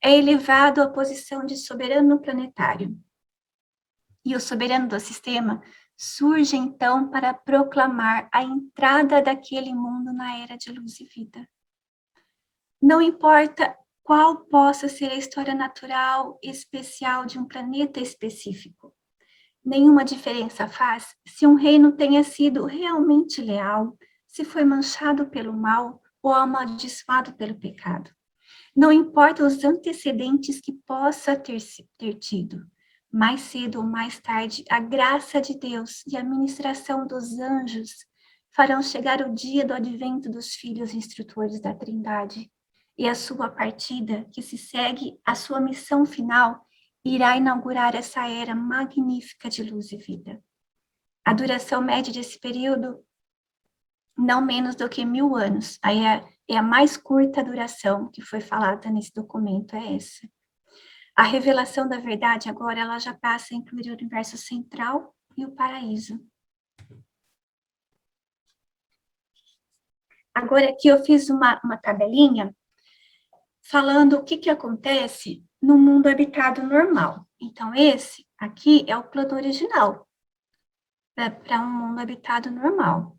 é elevado à posição de soberano planetário. E o soberano do sistema surge, então, para proclamar a entrada daquele mundo na era de luz e vida. Não importa qual possa ser a história natural especial de um planeta específico. Nenhuma diferença faz se um reino tenha sido realmente leal, se foi manchado pelo mal ou amaldiçoado pelo pecado. Não importa os antecedentes que possa ter tido. Mais cedo ou mais tarde, a graça de Deus e a ministração dos anjos farão chegar o dia do advento dos filhos instrutores da Trindade, e a sua partida, que se segue à sua missão final, irá inaugurar essa era magnífica de luz e vida. A duração média desse período, não menos do que 1000 anos. Aí é a mais curta duração que foi falada nesse documento, é essa. A revelação da verdade agora, ela já passa a incluir o universo central e o paraíso. Agora aqui eu fiz uma tabelinha falando o que acontece no mundo habitado normal. Então, esse aqui é o plano original para um mundo habitado normal.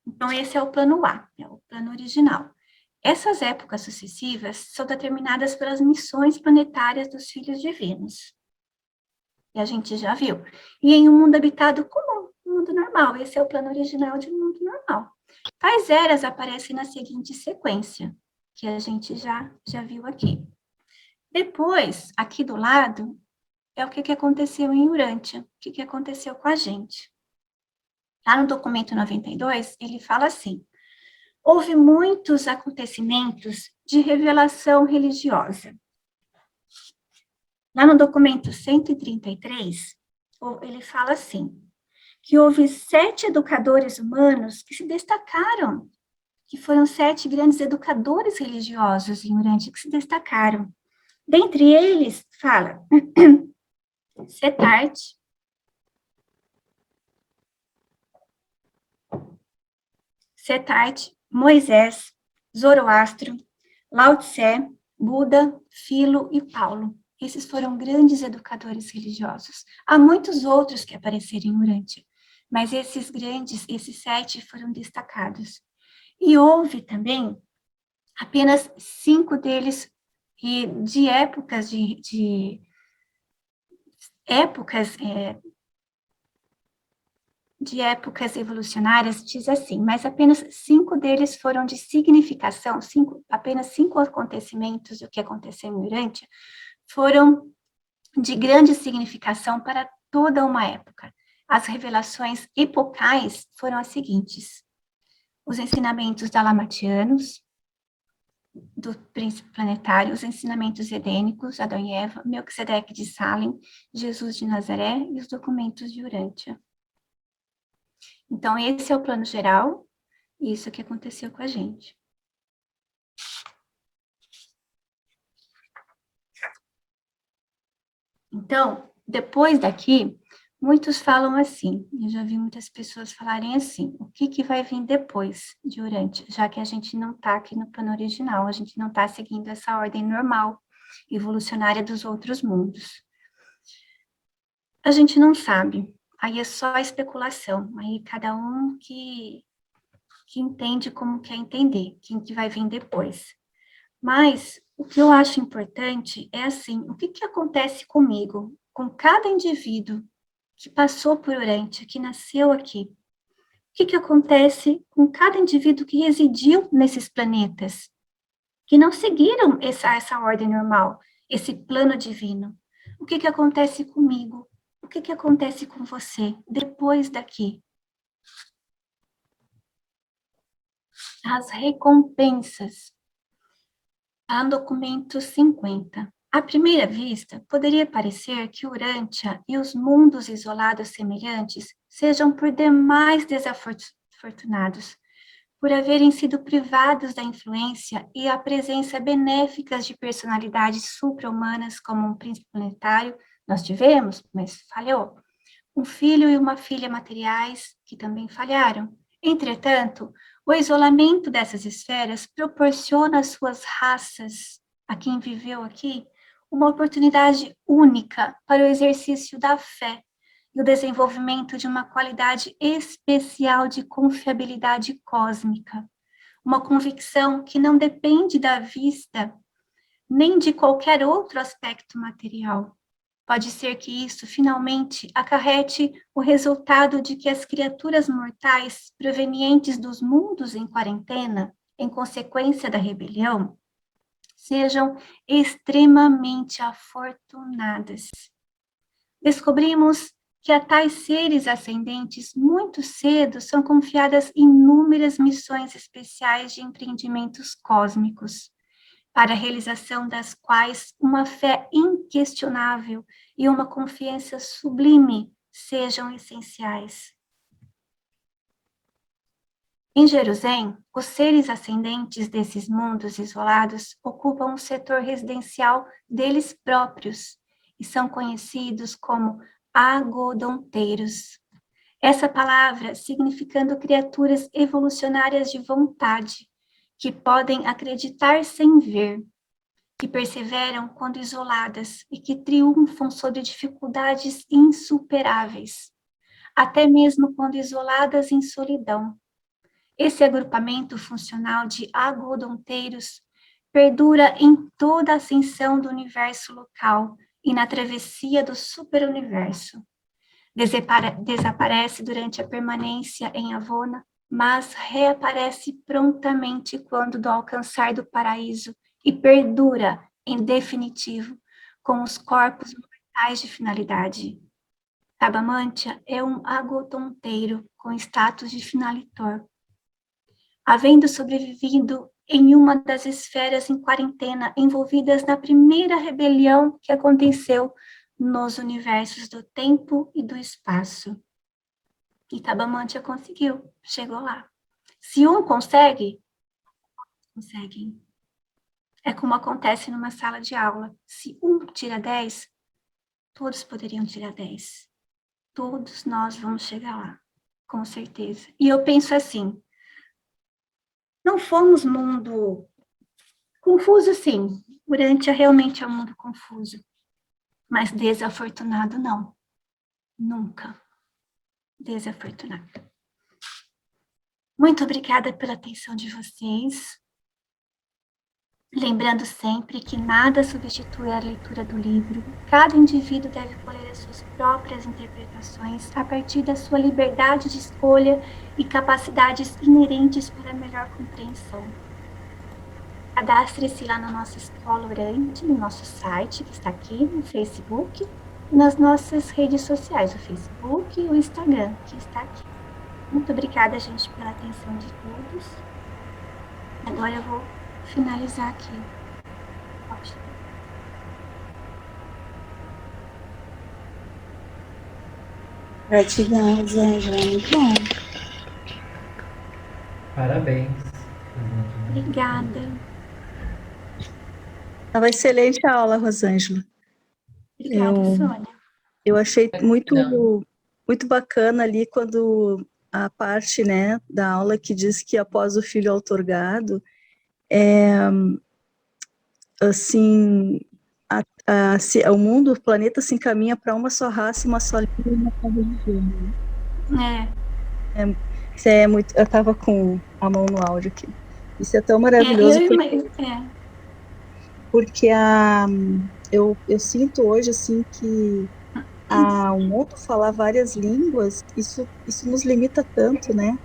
Então, esse é o plano A, é o plano original. Essas épocas sucessivas são determinadas pelas missões planetárias dos filhos divinos. E a gente já viu. E em um mundo habitado comum, um mundo normal. Esse é o plano original de um mundo normal. Tais eras aparecem na seguinte sequência, que a gente já viu aqui. Depois, aqui do lado, é o que aconteceu em Urântia, o que aconteceu com a gente. Lá no documento 92, ele fala assim: houve muitos acontecimentos de revelação religiosa. Lá no documento 133, ele fala assim, que houve 7 educadores humanos que se destacaram, que foram 7 grandes educadores religiosos em Urântia que se destacaram. Dentre eles, fala Setart, Moisés, Zoroastro, Lao Tse, Buda, Filo e Paulo. Esses foram grandes educadores religiosos. Há muitos outros que apareceram em Urântia, mas esses grandes, esses 7 foram destacados. E houve também apenas 5 deles e de épocas de épocas evolucionárias, diz assim, mas apenas 5 deles foram de significação, apenas 5 acontecimentos do que aconteceu em Urântia foram de grande significação para toda uma época. As revelações epocais foram as seguintes: os ensinamentos dalamatianos, do príncipe planetário, os ensinamentos edênicos, Adão e Eva, Melquisedeque de Salem, Jesus de Nazaré e os documentos de Urântia. Então, esse é o plano geral, e isso que aconteceu com a gente. Então, depois daqui, muitos falam assim, eu já vi muitas pessoas falarem assim, o que vai vir depois de Urântia, já que a gente não está aqui no plano original, a gente não está seguindo essa ordem normal, evolucionária dos outros mundos. A gente não sabe, aí é só especulação, aí cada um que entende como quer entender, quem que vai vir depois. Mas o que eu acho importante é assim, o que acontece comigo, com cada indivíduo que passou por Urântia, que nasceu aqui? O que acontece com cada indivíduo que residiu nesses planetas, que não seguiram essa ordem normal, esse plano divino? O que acontece comigo? O que acontece com você depois daqui? As recompensas. Há documento 50. À primeira vista, poderia parecer que Urântia e os mundos isolados semelhantes sejam por demais desafortunados, por haverem sido privados da influência e a presença benéficas de personalidades supra-humanas como um príncipe planetário, nós tivemos, mas falhou, um filho e uma filha materiais que também falharam. Entretanto, o isolamento dessas esferas proporciona às suas raças, a quem viveu aqui, uma oportunidade única para o exercício da fé e o desenvolvimento de uma qualidade especial de confiabilidade cósmica, uma convicção que não depende da vista nem de qualquer outro aspecto material. Pode ser que isso, finalmente, acarrete o resultado de que as criaturas mortais provenientes dos mundos em quarentena, em consequência da rebelião, sejam extremamente afortunadas. Descobrimos que a tais seres ascendentes, muito cedo, são confiadas inúmeras missões especiais de empreendimentos cósmicos, para a realização das quais uma fé inquestionável e uma confiança sublime sejam essenciais. Em Jerusalém, os seres ascendentes desses mundos isolados ocupam um setor residencial deles próprios e são conhecidos como agodonteiros. Essa palavra significando criaturas evolucionárias de vontade, que podem acreditar sem ver, que perseveram quando isoladas e que triunfam sobre dificuldades insuperáveis, até mesmo quando isoladas em solidão. Esse agrupamento funcional de agodonteiros perdura em toda a ascensão do universo local e na travessia do superuniverso. Desaparece durante a permanência em Avona, mas reaparece prontamente quando do alcançar do paraíso e perdura, em definitivo, com os corpos mortais de finalidade. Tabamantia é um agodonteiro com status de finalitor. Havendo sobrevivido em uma das esferas em quarentena envolvidas na primeira rebelião que aconteceu nos universos do tempo e do espaço. E Tabamantia conseguiu, chegou lá. Se um consegue, conseguem. É como acontece numa sala de aula. Se um tira 10, todos poderiam tirar 10. Todos nós vamos chegar lá, com certeza. E eu penso assim, não fomos mundo confuso, sim. Urântia realmente é um mundo confuso. Mas desafortunado, não. Nunca. Desafortunado. Muito obrigada pela atenção de vocês. Lembrando sempre que nada substitui a leitura do livro. Cada indivíduo deve colher as suas próprias interpretações a partir da sua liberdade de escolha e capacidades inerentes para melhor compreensão. Cadastre-se lá na nossa escola Urante, no nosso site, que está aqui no Facebook, e nas nossas redes sociais, o Facebook e o Instagram, que está aqui. Muito obrigada, gente, pela atenção de todos. Agora eu vou finalizar aqui. Ótimo. Gratidão, Rosângela, muito bom. Parabéns. Obrigada. Estava excelente a aula, Rosângela. Obrigada, Sônia. Eu achei muito bacana ali quando a parte, né, da aula que diz que após o filho outorgado, assim, o mundo, o planeta se encaminha para uma só raça, uma só língua e uma só religião. Isso é muito. Eu estava com a mão no áudio aqui. Isso é tão maravilhoso porque eu sinto hoje assim que o mundo falar várias línguas, isso nos limita tanto, né?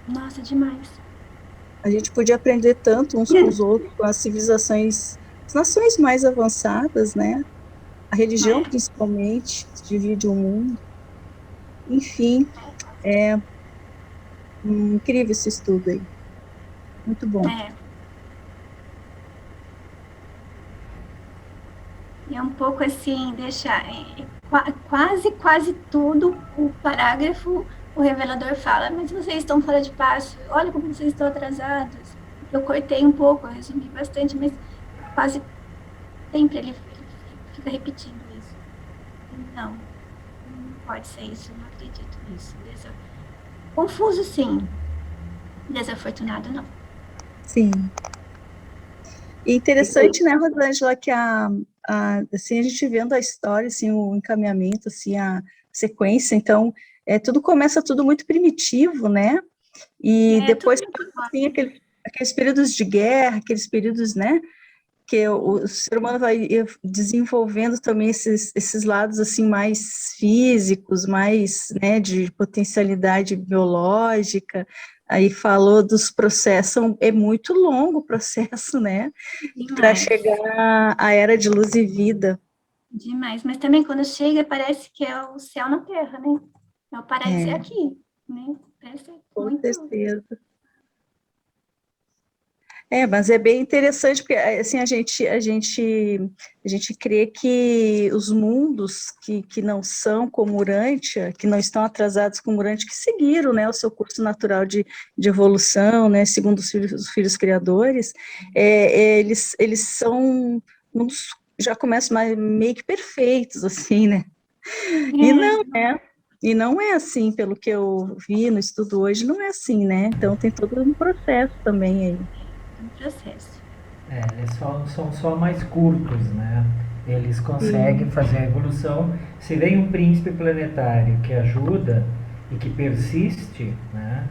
Nossa, demais. A gente podia aprender tanto uns com os outros, com as civilizações, as nações mais avançadas, né? A religião, principalmente, divide o mundo. Enfim, é incrível esse estudo aí. Muito bom. E é um pouco assim, deixar quase tudo, o parágrafo, o revelador fala, mas vocês estão fora de passo, olha como vocês estão atrasados. Eu cortei um pouco, eu resumi bastante, mas quase sempre ele fica repetindo isso. Não pode ser isso, eu não acredito nisso. Confuso, sim. Desafortunado, não. Sim. E interessante, né, Rosângela, que assim, a gente vendo a história, assim, o encaminhamento, assim, a sequência, então, tudo começa tudo muito primitivo, né, e depois, assim, aqueles períodos de guerra, aqueles períodos, né, que o ser humano vai desenvolvendo também esses lados, assim, mais físicos, mais, né, de potencialidade biológica. Aí falou dos processos, é muito longo o processo, né, para chegar à era de luz e vida. Demais, mas também quando chega parece que é o céu na terra, né? É o paraíso aqui, né? Parece com certeza. Mas é bem interessante, porque assim, a gente crê que os mundos que não são como Urântia, que não estão atrasados como Urântia, que seguiram, né, o seu curso natural de evolução, né, segundo os filhos criadores, eles são mundos, já começam meio que perfeitos, assim, né? E não, né? E não é assim, pelo que eu vi no estudo hoje, não é assim, né? Então tem todo um processo também aí. Um processo. Eles são só mais curtos, né? Eles conseguem fazer a evolução. Se vem um príncipe planetário que ajuda e que persiste, né?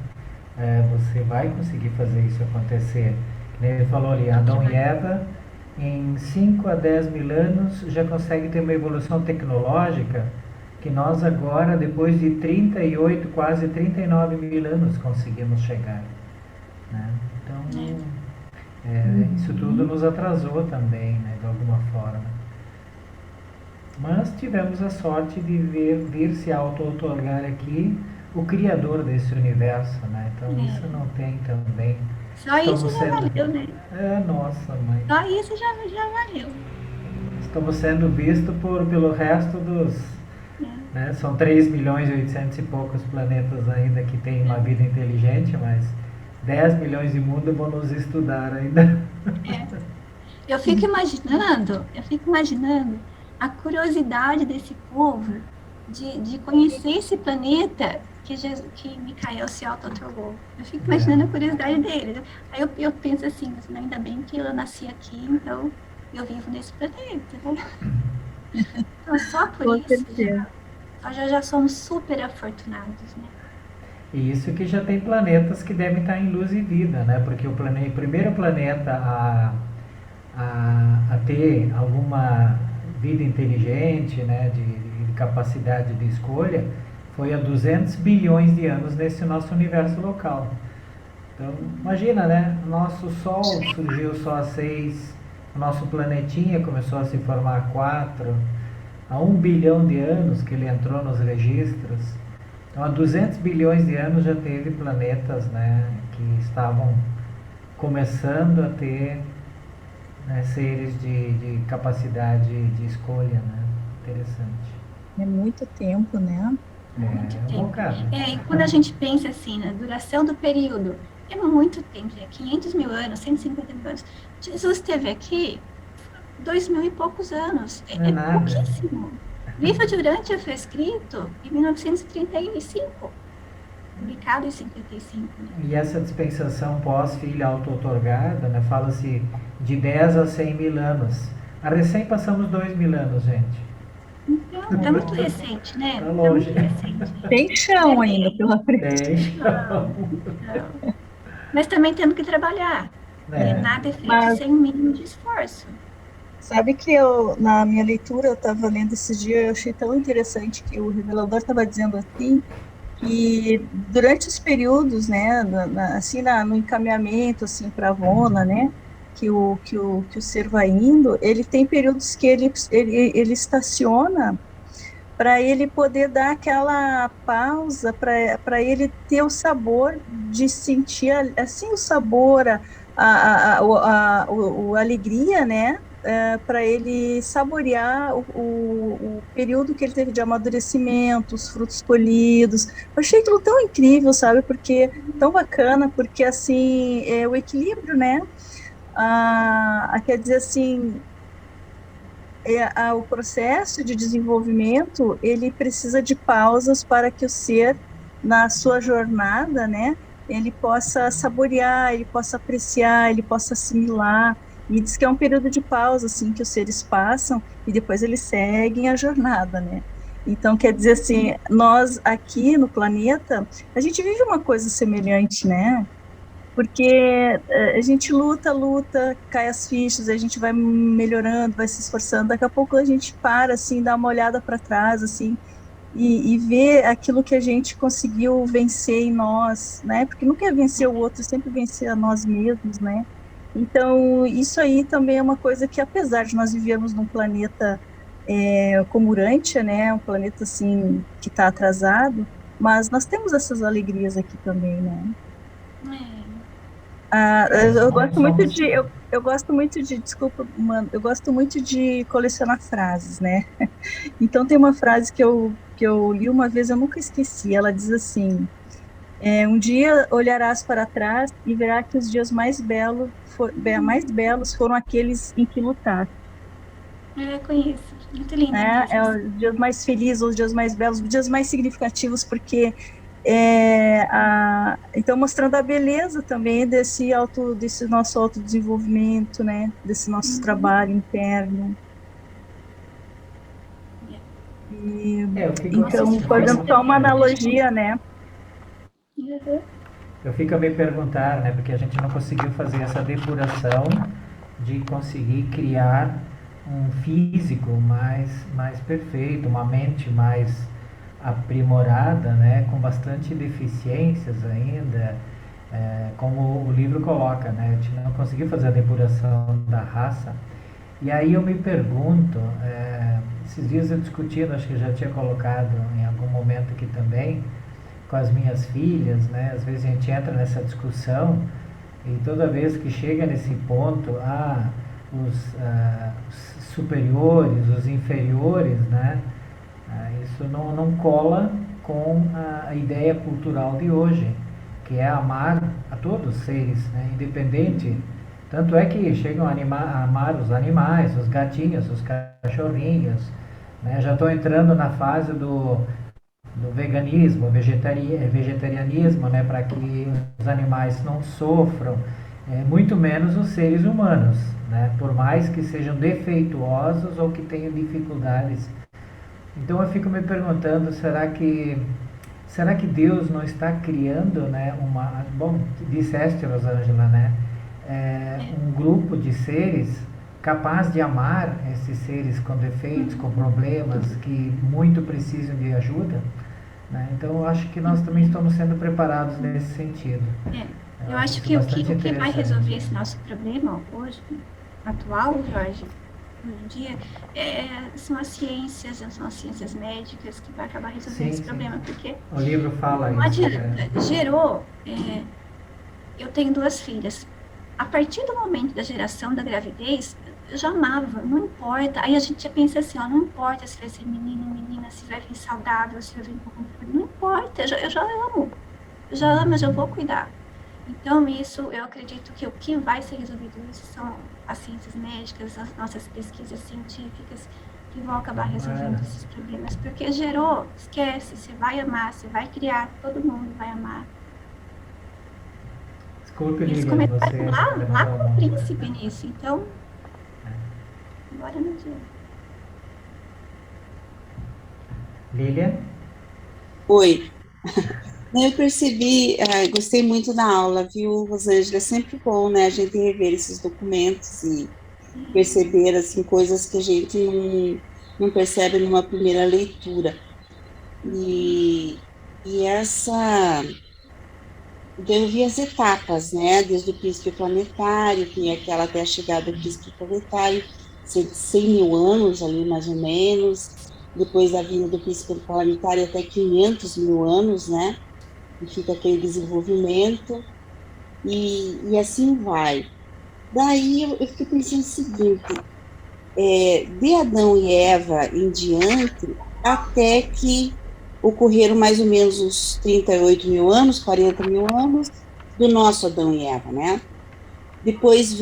Você vai conseguir fazer isso acontecer. Ele falou ali, Adão e Eva, em 5 a 10 mil anos, já conseguem ter uma evolução tecnológica que nós agora, depois de 38, quase 39 mil anos, conseguimos chegar. Né? Então, isso tudo nos atrasou também, né, de alguma forma. Mas tivemos a sorte de vir se auto-otorgar aqui o criador desse universo, né? Então isso não tem também. Só isso já valeu, né? Nossa, mãe. Só isso já valeu. Estamos sendo vistos pelo resto dos... Né? São 3 milhões e 800 e poucos planetas ainda que têm uma vida inteligente, mas 10 milhões de mundo vão nos estudar ainda. Eu fico imaginando a curiosidade desse povo de conhecer esse planeta que Micael se auto-otorgou. Eu fico imaginando a curiosidade deles. Aí eu penso assim, ainda bem que eu nasci aqui, então eu vivo nesse planeta. Então, só por isso, já somos super afortunados, né? E isso que já tem planetas que devem estar em luz e vida, né? Porque o primeiro planeta a ter alguma vida inteligente, né, de capacidade de escolha, foi há 200 bilhões de anos nesse nosso universo local. Então, imagina, né? Nosso Sol surgiu só há 6, o nosso planetinha começou a se formar há 4, há 1 bilhão de anos que ele entrou nos registros. Então, há 200 bilhões de anos já teve planetas, né, que estavam começando a ter, né, seres de capacidade de escolha, né? Interessante. É muito tempo, né? Muito tempo. Bocado. E quando a gente pensa assim, na duração do período, é muito tempo, 500 mil anos, 150 mil anos. Jesus esteve aqui 2 mil e poucos anos. Não é nada. Pouquíssimo. O livro de Urântia foi escrito em 1935, publicado em 55. Né? E essa dispensação pós-filha auto-otorgada, né, fala-se de 10 a 100 mil anos. A recém passamos 2 mil anos, gente. Então, tá muito recente, né? Tá longe. Tá muito recente. Tem chão ainda pela frente. Tem chão. Não. Mas também temos que trabalhar. Nada é feito sem um mínimo de esforço. Sabe que na minha leitura, eu estava lendo esse dia, eu achei tão interessante que o revelador estava dizendo assim, que durante os períodos, né, no encaminhamento, assim, para a Vona, né, que o ser vai indo, ele tem períodos que ele estaciona para ele poder dar aquela pausa, para ele ter o sabor de sentir, assim, o sabor, a alegria, né, para ele saborear o período que ele teve de amadurecimento, os frutos colhidos. Eu achei aquilo tão incrível, sabe, porque tão bacana, porque, assim, o equilíbrio, né, quer dizer, assim, o processo de desenvolvimento, ele precisa de pausas para que o ser, na sua jornada, né, ele possa saborear, ele possa apreciar, ele possa assimilar. E diz que é um período de pausa, assim, que os seres passam e depois eles seguem a jornada, né? Então, quer dizer assim, nós aqui no planeta, a gente vive uma coisa semelhante, né? Porque a gente luta, cai as fichas, a gente vai melhorando, vai se esforçando, daqui a pouco a gente para, assim, dá uma olhada para trás, assim, e vê aquilo que a gente conseguiu vencer em nós, né? Porque nunca é vencer o outro, sempre vencer a nós mesmos, né? Então, isso aí também é uma coisa que, apesar de nós vivermos num planeta como Urântia, né, um planeta, assim, que está atrasado, mas nós temos essas alegrias aqui também, né? Eu gosto muito de, desculpa, mano, eu gosto muito de colecionar frases, né? Então, tem uma frase que eu li uma vez, eu nunca esqueci, ela diz assim: um dia olharás para trás e verá que os dias mais belos foram aqueles em que lutaste. Conheço. Muito lindo né? É mesmo. os dias mais felizes, os dias mais belos, os dias mais significativos, porque então mostrando a beleza também desse nosso autodesenvolvimento, né? Desse nosso Uhum. trabalho interno. E, É, Nosso então, esforço fazendo é só uma grande. analogia, né? Uhum. eu fico a me perguntar, né, porque a gente não conseguiu fazer essa depuração de conseguir criar um físico mais perfeito, uma mente mais aprimorada, né, com bastante deficiências ainda, como o livro coloca, né, a gente não conseguiu fazer a depuração da raça. E aí eu me pergunto, esses dias eu discutindo, acho que eu já tinha colocado em algum momento aqui também, com as minhas filhas, né? Às vezes a gente entra nessa discussão e toda vez que chega nesse ponto, os superiores, os inferiores, né? Isso não cola com a ideia cultural de hoje, que é amar a todos os seres, né? Independente. Tanto é que chegam a amar os animais, os gatinhos, os cachorrinhos. Né? Já estou entrando na fase do veganismo, vegetarianismo, né, para que os animais não sofram, muito menos os seres humanos, né, por mais que sejam defeituosos ou que tenham dificuldades. Então eu fico me perguntando, será que Deus não está criando, né, bom, disseste, Rosângela, né, um grupo de seres capaz de amar esses seres com defeitos, com problemas, que muito precisam de ajuda, né? Então, eu acho que nós também estamos sendo preparados nesse sentido. Eu Eu acho acho isso que bastante o que vai resolver interessante. esse nosso problema hoje, atual, Jorge, hoje em dia, são as ciências médicas que vai acabar resolvendo esse Sim, sim. problema, porque O livro fala não isso. adianta, gerou, eu tenho 2 filhas, a partir do momento da geração da gravidez, eu já amava, não importa, aí a gente já pensa assim, ó, não importa se vai ser menino ou menina, se vai vir saudável, se vai vir com conforto, não importa, eu já amo, eu já vou cuidar. Então, isso, eu acredito que o que vai ser resolvido isso são as ciências médicas, as nossas pesquisas científicas, que vão acabar resolvendo Tomara. esses problemas. Porque gerou, esquece, você vai amar, você vai criar, todo mundo vai amar. Desculpe, Eles Lilian, você começaram lá levantou a com o mão. príncipe nisso, então, agora não adianta. Lilian? Oi, eu percebi, gostei muito da aula, viu, Rosângela? É sempre bom, né, a gente rever esses documentos e perceber, assim, coisas que a gente não percebe numa primeira leitura. E, e eu vi as etapas, né, desde o príncipe planetário, tem aquela até a chegada do príncipe planetário, 100 mil anos ali, mais ou menos, depois da vinda do príncipe planetário até 500 mil anos, né, e fica aquele desenvolvimento, e assim vai. Daí eu fiquei pensando o seguinte, de Adão e Eva em diante, até que ocorreram mais ou menos uns 38 mil anos, 40 mil anos, do nosso Adão e Eva, né? Depois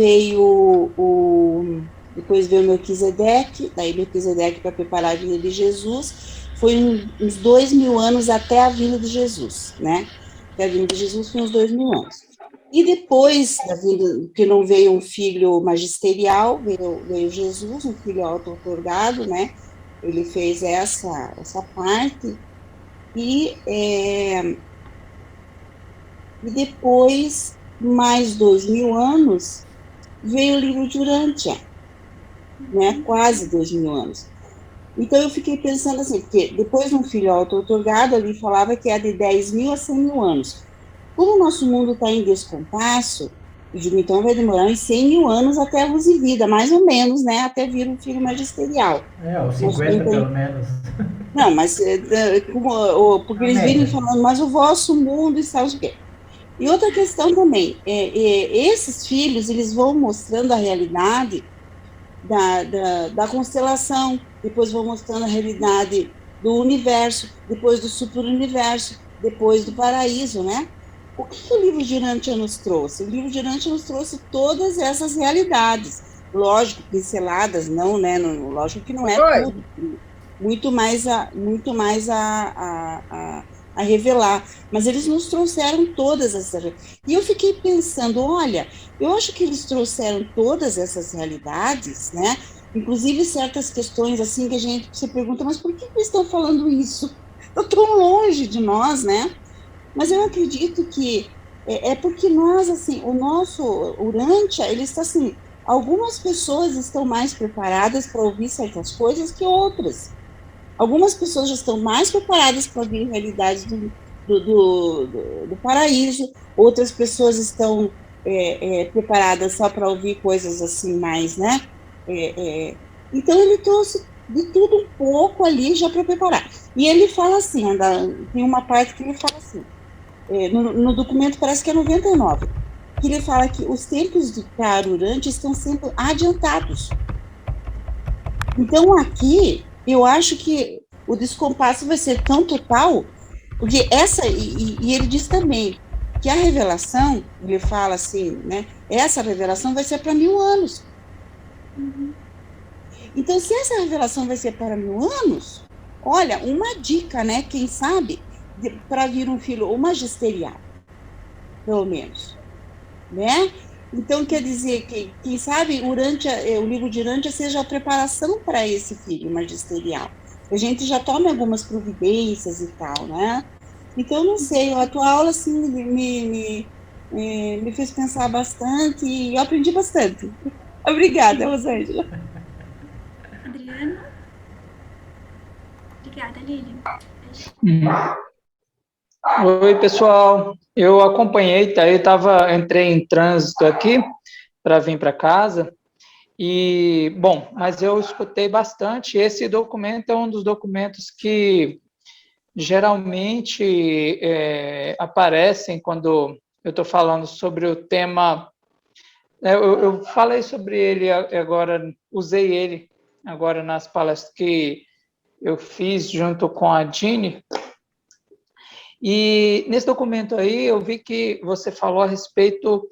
depois veio Melquisedeque, daí Melquisedeque para preparar a vinda de Jesus, foi uns 2 mil anos até a vinda de Jesus, né? Até a vinda de Jesus foi uns 2 mil anos. E depois da vinda, que não veio um filho magisterial, veio Jesus, um filho auto-otorgado, né? Ele fez essa parte, e, e depois, mais 2 mil anos, veio o livro de Urântia, né? Quase 2 mil anos. Então eu fiquei pensando assim, porque depois de um filho auto-otorgado, ali falava que é de 10 mil a 100 mil anos. Como o nosso mundo está em descompasso, eu digo, então vai demorar uns 100 mil anos até a luz e vida, mais ou menos, né? Até vir um filho magisterial. Aos Nosso 50 tempo pelo aí. menos. Não, mas porque A eles virem média. falando, mas o vosso mundo está o quê? E outra questão também, esses filhos, eles vão mostrando a realidade da constelação, depois vão mostrando a realidade do universo, depois do superuniverso, depois do paraíso, né? O que o livro de Urântia nos trouxe? O livro de Urântia nos trouxe todas essas realidades, lógico, pinceladas, não, né? Lógico que não é tudo, muito mais a revelar, mas eles nos trouxeram todas essas. E eu fiquei pensando, olha, eu acho que eles trouxeram todas essas realidades, né? Inclusive certas questões assim que a gente se pergunta, mas por que eles estão falando isso? Está tão longe de nós, né? Mas eu acredito que é porque nós, assim, o nosso Urântia, ele está assim, algumas pessoas estão mais preparadas para ouvir certas coisas que outras. Algumas pessoas já estão mais preparadas para ouvir realidades do paraíso, outras pessoas estão preparadas só para ouvir coisas assim mais, né? Então, ele trouxe de tudo um pouco ali já para preparar. E ele fala assim, tem uma parte que ele fala assim, no documento parece que é 99, que ele fala que os tempos de Carurante estão sempre adiantados. Então, aqui, eu acho que o descompasso vai ser tão total, porque e ele diz também que a revelação, ele fala assim, né, essa revelação vai ser para 1000 anos. Então, se essa revelação vai ser para 1000 anos, olha, uma dica, né, quem sabe, para vir um filho, ou magisterial, pelo menos, né? Então, quer dizer que, quem sabe, o livro de Urântia seja a preparação para esse filho magisterial. A gente já toma algumas providências e tal, né? Então, não sei, a tua aula, assim, me fez pensar bastante e eu aprendi bastante. Obrigada, Rosângela. Adriana? Obrigada, Lilian. Oi, pessoal. Eu acompanhei, tá? Entrei em trânsito aqui para vir para casa e, bom, mas eu escutei bastante. Esse documento é um dos documentos que geralmente aparecem quando eu estou falando sobre o tema. Eu falei sobre ele agora, usei ele agora nas palestras que eu fiz junto com a Dini. E nesse documento aí eu vi que você falou a respeito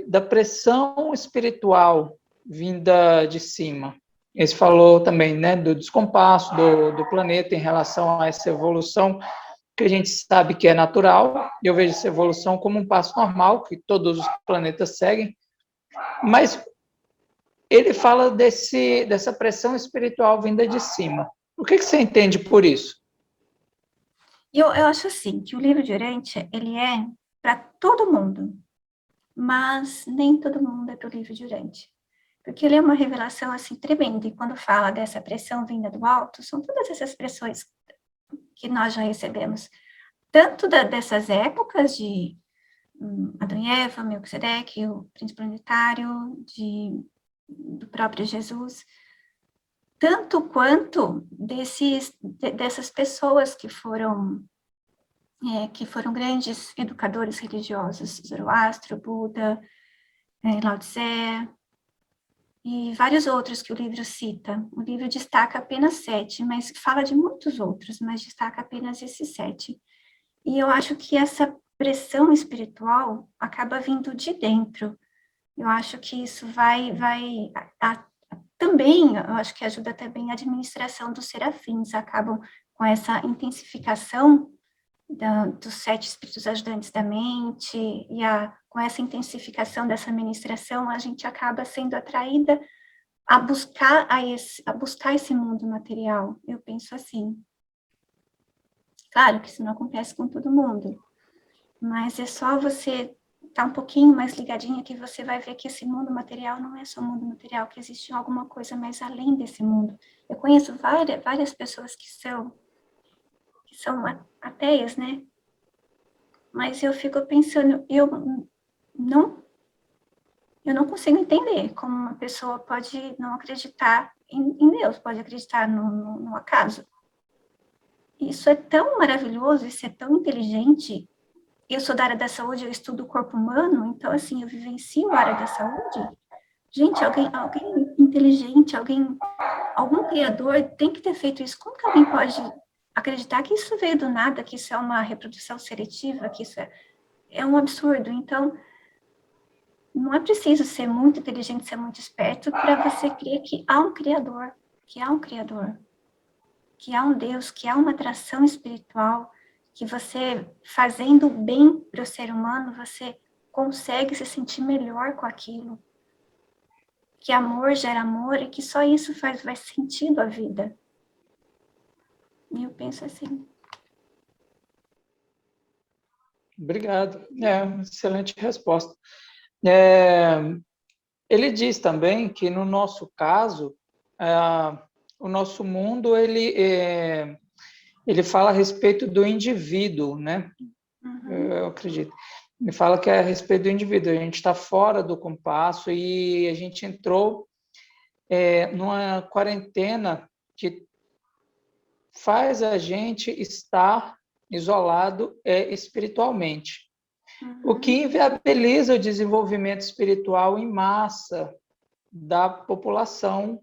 da pressão espiritual vinda de cima. Você falou também, né, do descompasso do planeta em relação a essa evolução que a gente sabe que é natural. Eu vejo essa evolução como um passo normal que todos os planetas seguem, mas ele fala dessa pressão espiritual vinda de cima. O que você entende por isso? Eu acho assim, que o livro de Urântia, ele é para todo mundo, mas nem todo mundo é para o livro de Urântia, porque ele é uma revelação, assim, tremenda, e quando fala dessa pressão vinda do alto, são todas essas pressões que nós já recebemos, tanto dessas épocas de Adão e Eva, Melquisedeque, o príncipe planetário, do próprio Jesus, tanto quanto dessas pessoas que foram grandes educadores religiosos, Zoroastro, Buda, Lao Tse, e vários outros que o livro cita. O livro destaca apenas 7, mas fala de muitos outros, mas destaca apenas esses 7. E eu acho que essa pressão espiritual acaba vindo de dentro. Eu acho que isso também, eu acho que ajuda também a administração dos serafins, acabam com essa intensificação dos 7 espíritos ajudantes da mente, e com essa intensificação dessa administração, a gente acaba sendo atraída a buscar esse mundo material. Eu penso assim. Claro que isso não acontece com todo mundo, mas é só você estar um pouquinho mais ligadinha que você vai ver que esse mundo material não é só mundo material, que existe alguma coisa mais além desse mundo. Eu conheço várias pessoas que são ateias, né? Mas eu fico pensando, eu não consigo entender como uma pessoa pode não acreditar em Deus, pode acreditar no acaso. Isso é tão maravilhoso, isso é tão inteligente. Eu sou da área da saúde, eu estudo o corpo humano, então, assim, eu vivencio a área da saúde. Gente, alguém inteligente, algum criador tem que ter feito isso. Como que alguém pode acreditar que isso veio do nada, que isso é uma reprodução seletiva, que isso é um absurdo? Então, Não é preciso ser muito inteligente, ser muito esperto para você crer que há um Criador, que há um Criador, que há um Deus, que há uma atração espiritual, que você, fazendo bem para o ser humano, você consegue se sentir melhor com aquilo. Que amor gera amor e que só isso faz sentido à vida. E eu penso assim. Obrigado. Excelente resposta. Ele diz também que, no nosso caso, o nosso mundo, ele fala a respeito do indivíduo, né? Eu acredito. Ele fala que é a respeito do indivíduo. A gente está fora do compasso e a gente entrou numa quarentena que faz a gente estar isolado espiritualmente, o que inviabiliza o desenvolvimento espiritual em massa da população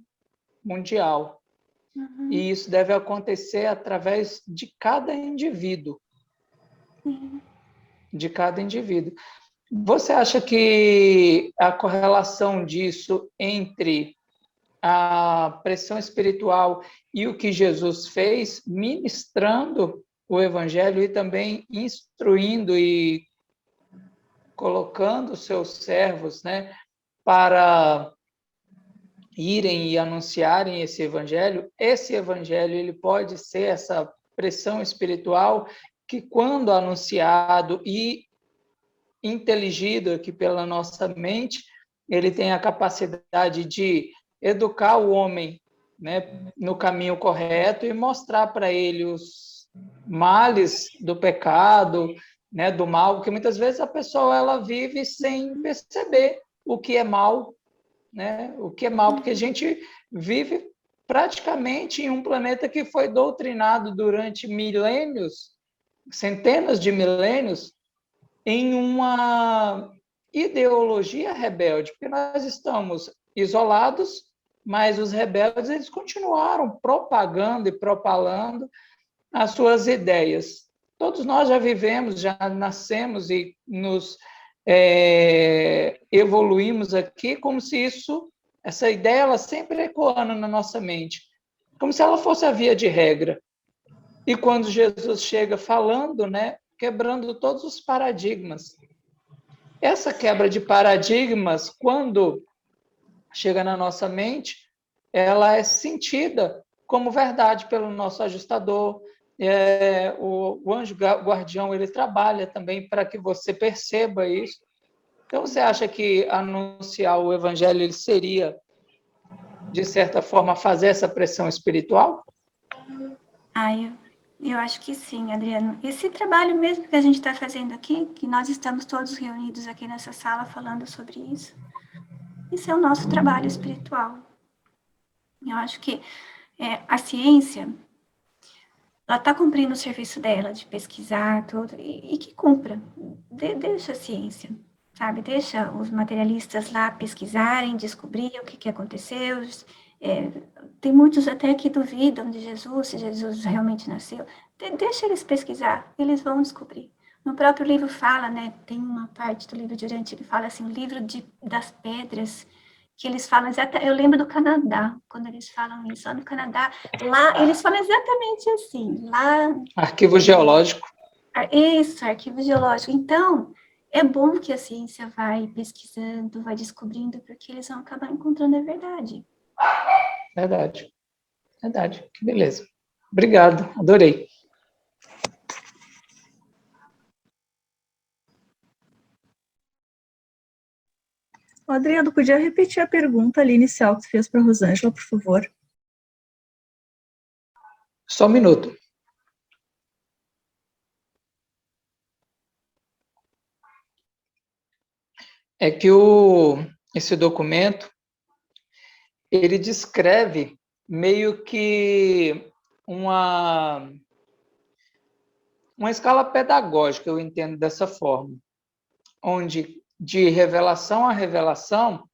mundial. E isso deve acontecer através de cada indivíduo. De cada indivíduo. Você acha que a correlação disso entre a pressão espiritual e o que Jesus fez, ministrando o Evangelho e também instruindo e colocando seus servos, né, para irem e anunciarem esse Evangelho ele pode ser essa pressão espiritual que, quando anunciado e inteligido aqui pela nossa mente, ele tem a capacidade de educar o homem, né, no caminho correto e mostrar para ele os males do pecado, né, do mal, porque muitas vezes a pessoa ela vive sem perceber o que é mal, né, o que é mal, porque a gente vive praticamente em um planeta que foi doutrinado durante milênios, centenas de milênios, em uma ideologia rebelde, porque nós estamos isolados, mas os rebeldes eles continuaram propagando e propalando as suas ideias. Todos nós já vivemos, já nascemos e nos evoluímos aqui como se essa ideia ela sempre ecoando na nossa mente, como se ela fosse a via de regra. E quando Jesus chega falando, né, quebrando todos os paradigmas. Essa quebra de paradigmas, quando chega na nossa mente, ela é sentida como verdade pelo nosso ajustador. O anjo guardião, ele trabalha também para que você perceba isso. Então, você acha que anunciar o evangelho ele seria, de certa forma, fazer essa pressão espiritual? Eu acho que sim, Adriano. Esse trabalho mesmo que a gente está fazendo aqui, que nós estamos todos reunidos aqui nessa sala falando sobre isso, esse é o nosso trabalho espiritual. Eu acho que a ciência, ela está cumprindo o serviço dela de pesquisar tudo, e que cumpra. Deixa a ciência, sabe? Deixa os materialistas lá pesquisarem, descobrir o que aconteceu. Tem muitos até que duvidam de Jesus, se Jesus realmente nasceu. Deixa eles pesquisar, eles vão descobrir. No próprio livro fala, né? Tem uma parte do livro de Oriente que fala assim, o livro das pedras, que eles falam exatamente. Eu lembro do Canadá, quando eles falam isso, lá no Canadá, lá eles falam exatamente assim, lá. Arquivo geológico. Isso, arquivo geológico. Então, é bom que a ciência vai pesquisando, vai descobrindo, porque eles vão acabar encontrando a verdade. Verdade. Verdade. Que beleza. Obrigado. Adorei. Adriano, podia repetir a pergunta ali inicial que você fez para a Rosângela, por favor? Só um minuto. É que esse documento, ele descreve meio que uma escala pedagógica, eu entendo dessa forma, onde de revelação a revelação,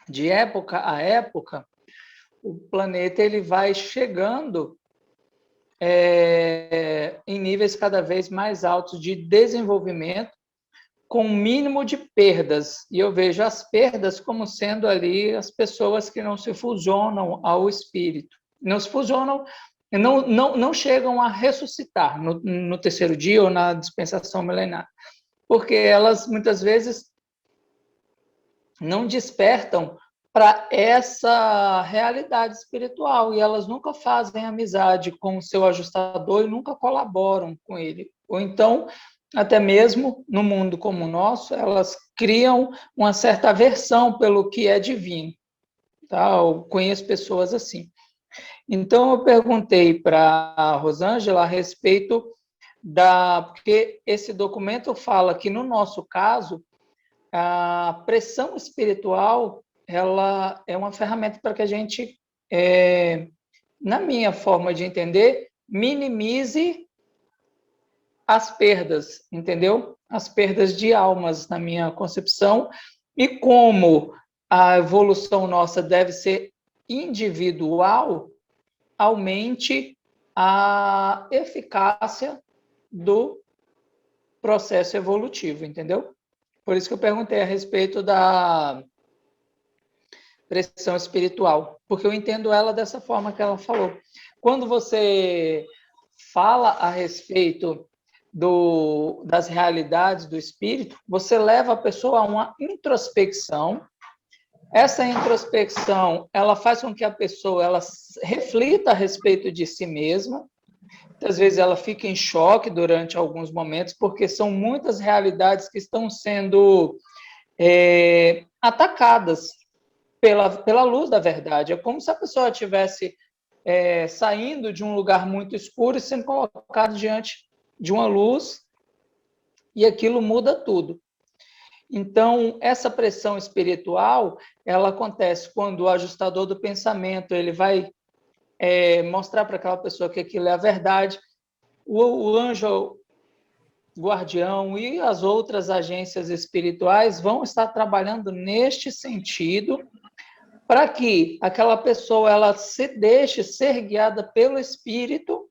de época a época, o planeta ele vai chegando em níveis cada vez mais altos de desenvolvimento, com o mínimo de perdas, e eu vejo as perdas como sendo ali as pessoas que não se fusionam ao espírito, não se fusionam, não chegam a ressuscitar no terceiro dia ou na dispensação milenar, porque elas muitas vezes não despertam para essa realidade espiritual, e elas nunca fazem amizade com o seu ajustador e nunca colaboram com ele, ou então até mesmo no mundo como o nosso, elas criam uma certa aversão pelo que é divino. Tá? Eu conheço pessoas assim. Então, eu perguntei para a Rosângela a respeito porque esse documento fala que, no nosso caso, a pressão espiritual ela é uma ferramenta para que a gente, na minha forma de entender, minimize as perdas, entendeu? As perdas de almas, na minha concepção, e como a evolução nossa deve ser individual, aumente a eficácia do processo evolutivo, entendeu? Por isso que eu perguntei a respeito da pressão espiritual, porque eu entendo ela dessa forma que ela falou. Quando você fala a respeito das realidades do espírito, você leva a pessoa a uma introspecção. Essa introspecção, ela faz com que a pessoa ela reflita a respeito de si mesma. Muitas vezes ela fica em choque durante alguns momentos, porque são muitas realidades que estão sendo atacadas pela luz da verdade. É como se a pessoa estivesse saindo de um lugar muito escuro e sendo colocado diante de uma luz, e aquilo muda tudo. Então, essa pressão espiritual, ela acontece quando o ajustador do pensamento ele vai mostrar para aquela pessoa que aquilo é a verdade. O anjo guardião e as outras agências espirituais vão estar trabalhando neste sentido, para que aquela pessoa ela se deixe ser guiada pelo espírito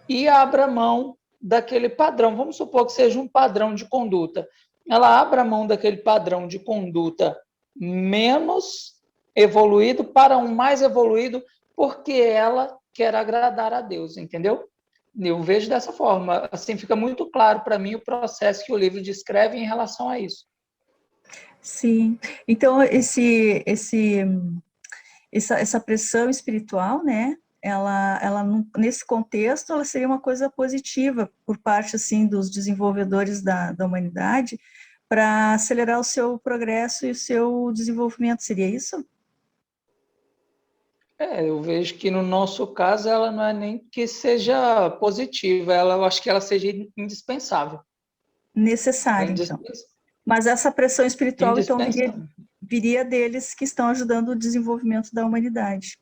e abra mão daquele padrão. Vamos supor que seja um padrão de conduta. Ela abra mão daquele padrão de conduta menos evoluído para um mais evoluído, porque ela quer agradar a Deus, entendeu? Eu vejo dessa forma. Assim, fica muito claro para mim o processo que o livro descreve em relação a isso. Sim. Então, essa pressão espiritual, né? Ela nesse contexto, ela seria uma coisa positiva por parte, assim, dos desenvolvedores da humanidade para acelerar o seu progresso e o seu desenvolvimento, seria isso? Eu vejo que no nosso caso ela não é nem que seja positiva, eu acho que ela seja indispensável. Necessária, então. Mas essa pressão espiritual, então, viria deles que estão ajudando o desenvolvimento da humanidade.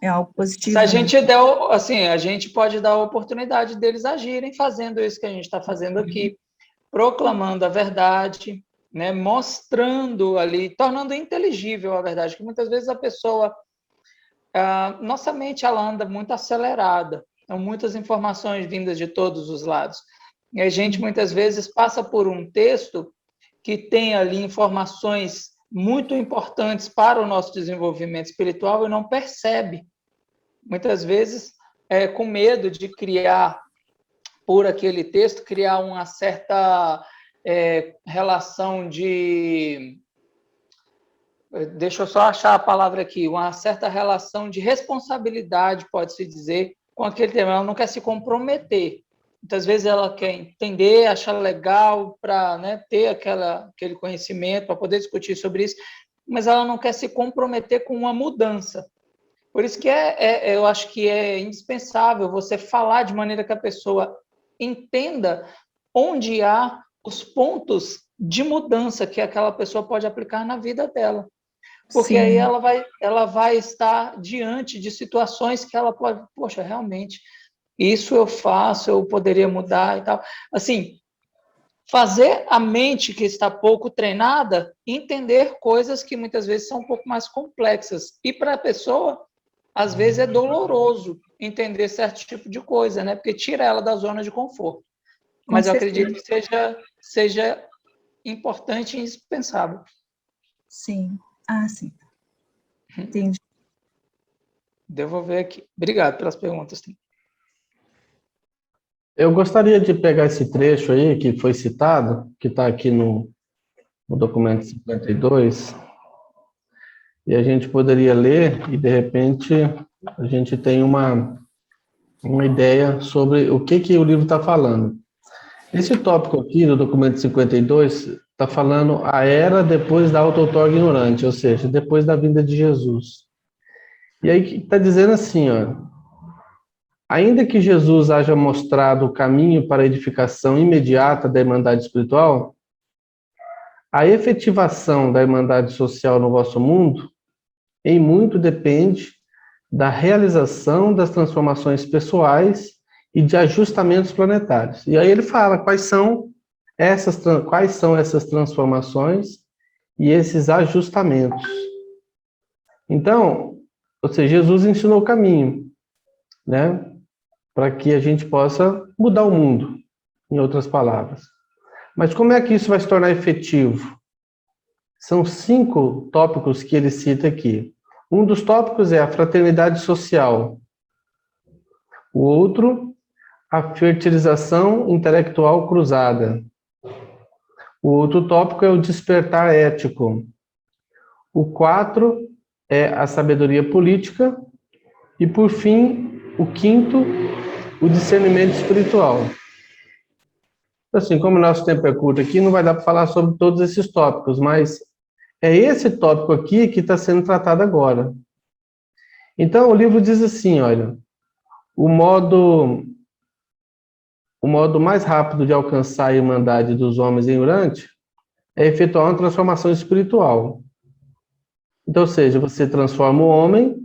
É algo positivo. Se a gente der, assim, a gente pode dar a oportunidade deles agirem fazendo isso que a gente está fazendo aqui, proclamando a verdade, né, mostrando ali, tornando inteligível a verdade, que muitas vezes a pessoa, nossa mente ela anda muito acelerada, são muitas informações vindas de todos os lados, e a gente muitas vezes passa por um texto que tem ali informações muito importantes para o nosso desenvolvimento espiritual e não percebe. Muitas vezes, com medo de criar, por aquele texto, criar uma certa relação de... Deixa eu só achar a palavra aqui. Uma certa relação de responsabilidade, pode-se dizer, com aquele tema. Ela não quer se comprometer. Muitas vezes ela quer entender, achar legal para, né, ter aquele conhecimento, para poder discutir sobre isso, mas ela não quer se comprometer com uma mudança. Por isso que eu acho que é indispensável você falar de maneira que a pessoa entenda onde há os pontos de mudança que aquela pessoa pode aplicar na vida dela. Porque Sim. Aí ela vai estar diante de situações que ela pode, poxa, realmente, isso eu faço, eu poderia mudar e tal. Assim, fazer a mente que está pouco treinada entender coisas que muitas vezes são um pouco mais complexas. E para a pessoa, às vezes é doloroso entender certo tipo de coisa, né? Porque tira ela da zona de conforto. Mas eu acredito que seja seja importante e indispensável. Sim. Sim. Entendi. Devo ver aqui. Obrigado pelas perguntas. Eu gostaria de pegar esse trecho aí que foi citado, que está aqui no documento 52, e a gente poderia ler e, de repente, a gente tem uma ideia sobre o que o livro está falando. Esse tópico aqui do documento 52 está falando a era depois da auto-outorga ignorante, ou seja, depois da vinda de Jesus. E aí está dizendo assim, ó, ainda que Jesus haja mostrado o caminho para a edificação imediata da Irmandade espiritual, a efetivação da Irmandade social no vosso mundo, em muito depende da realização das transformações pessoais e de ajustamentos planetários. E aí ele fala quais são essas transformações e esses ajustamentos. Então, ou seja, Jesus ensinou o caminho, né? Para que a gente possa mudar o mundo, em outras palavras. Mas como é que isso vai se tornar efetivo? São 5 tópicos que ele cita aqui. Um dos tópicos é a fraternidade social. O outro, a fertilização intelectual cruzada. O outro tópico é o despertar ético. O 4 é a sabedoria política. E, por fim, o 5º, o discernimento espiritual. Assim, como o nosso tempo é curto aqui, não vai dar para falar sobre todos esses tópicos, mas é esse tópico aqui que está sendo tratado agora. Então, o livro diz assim, olha, o modo mais rápido de alcançar a irmandade dos homens em Urante é efetuar uma transformação espiritual. Então, ou seja, você transforma o homem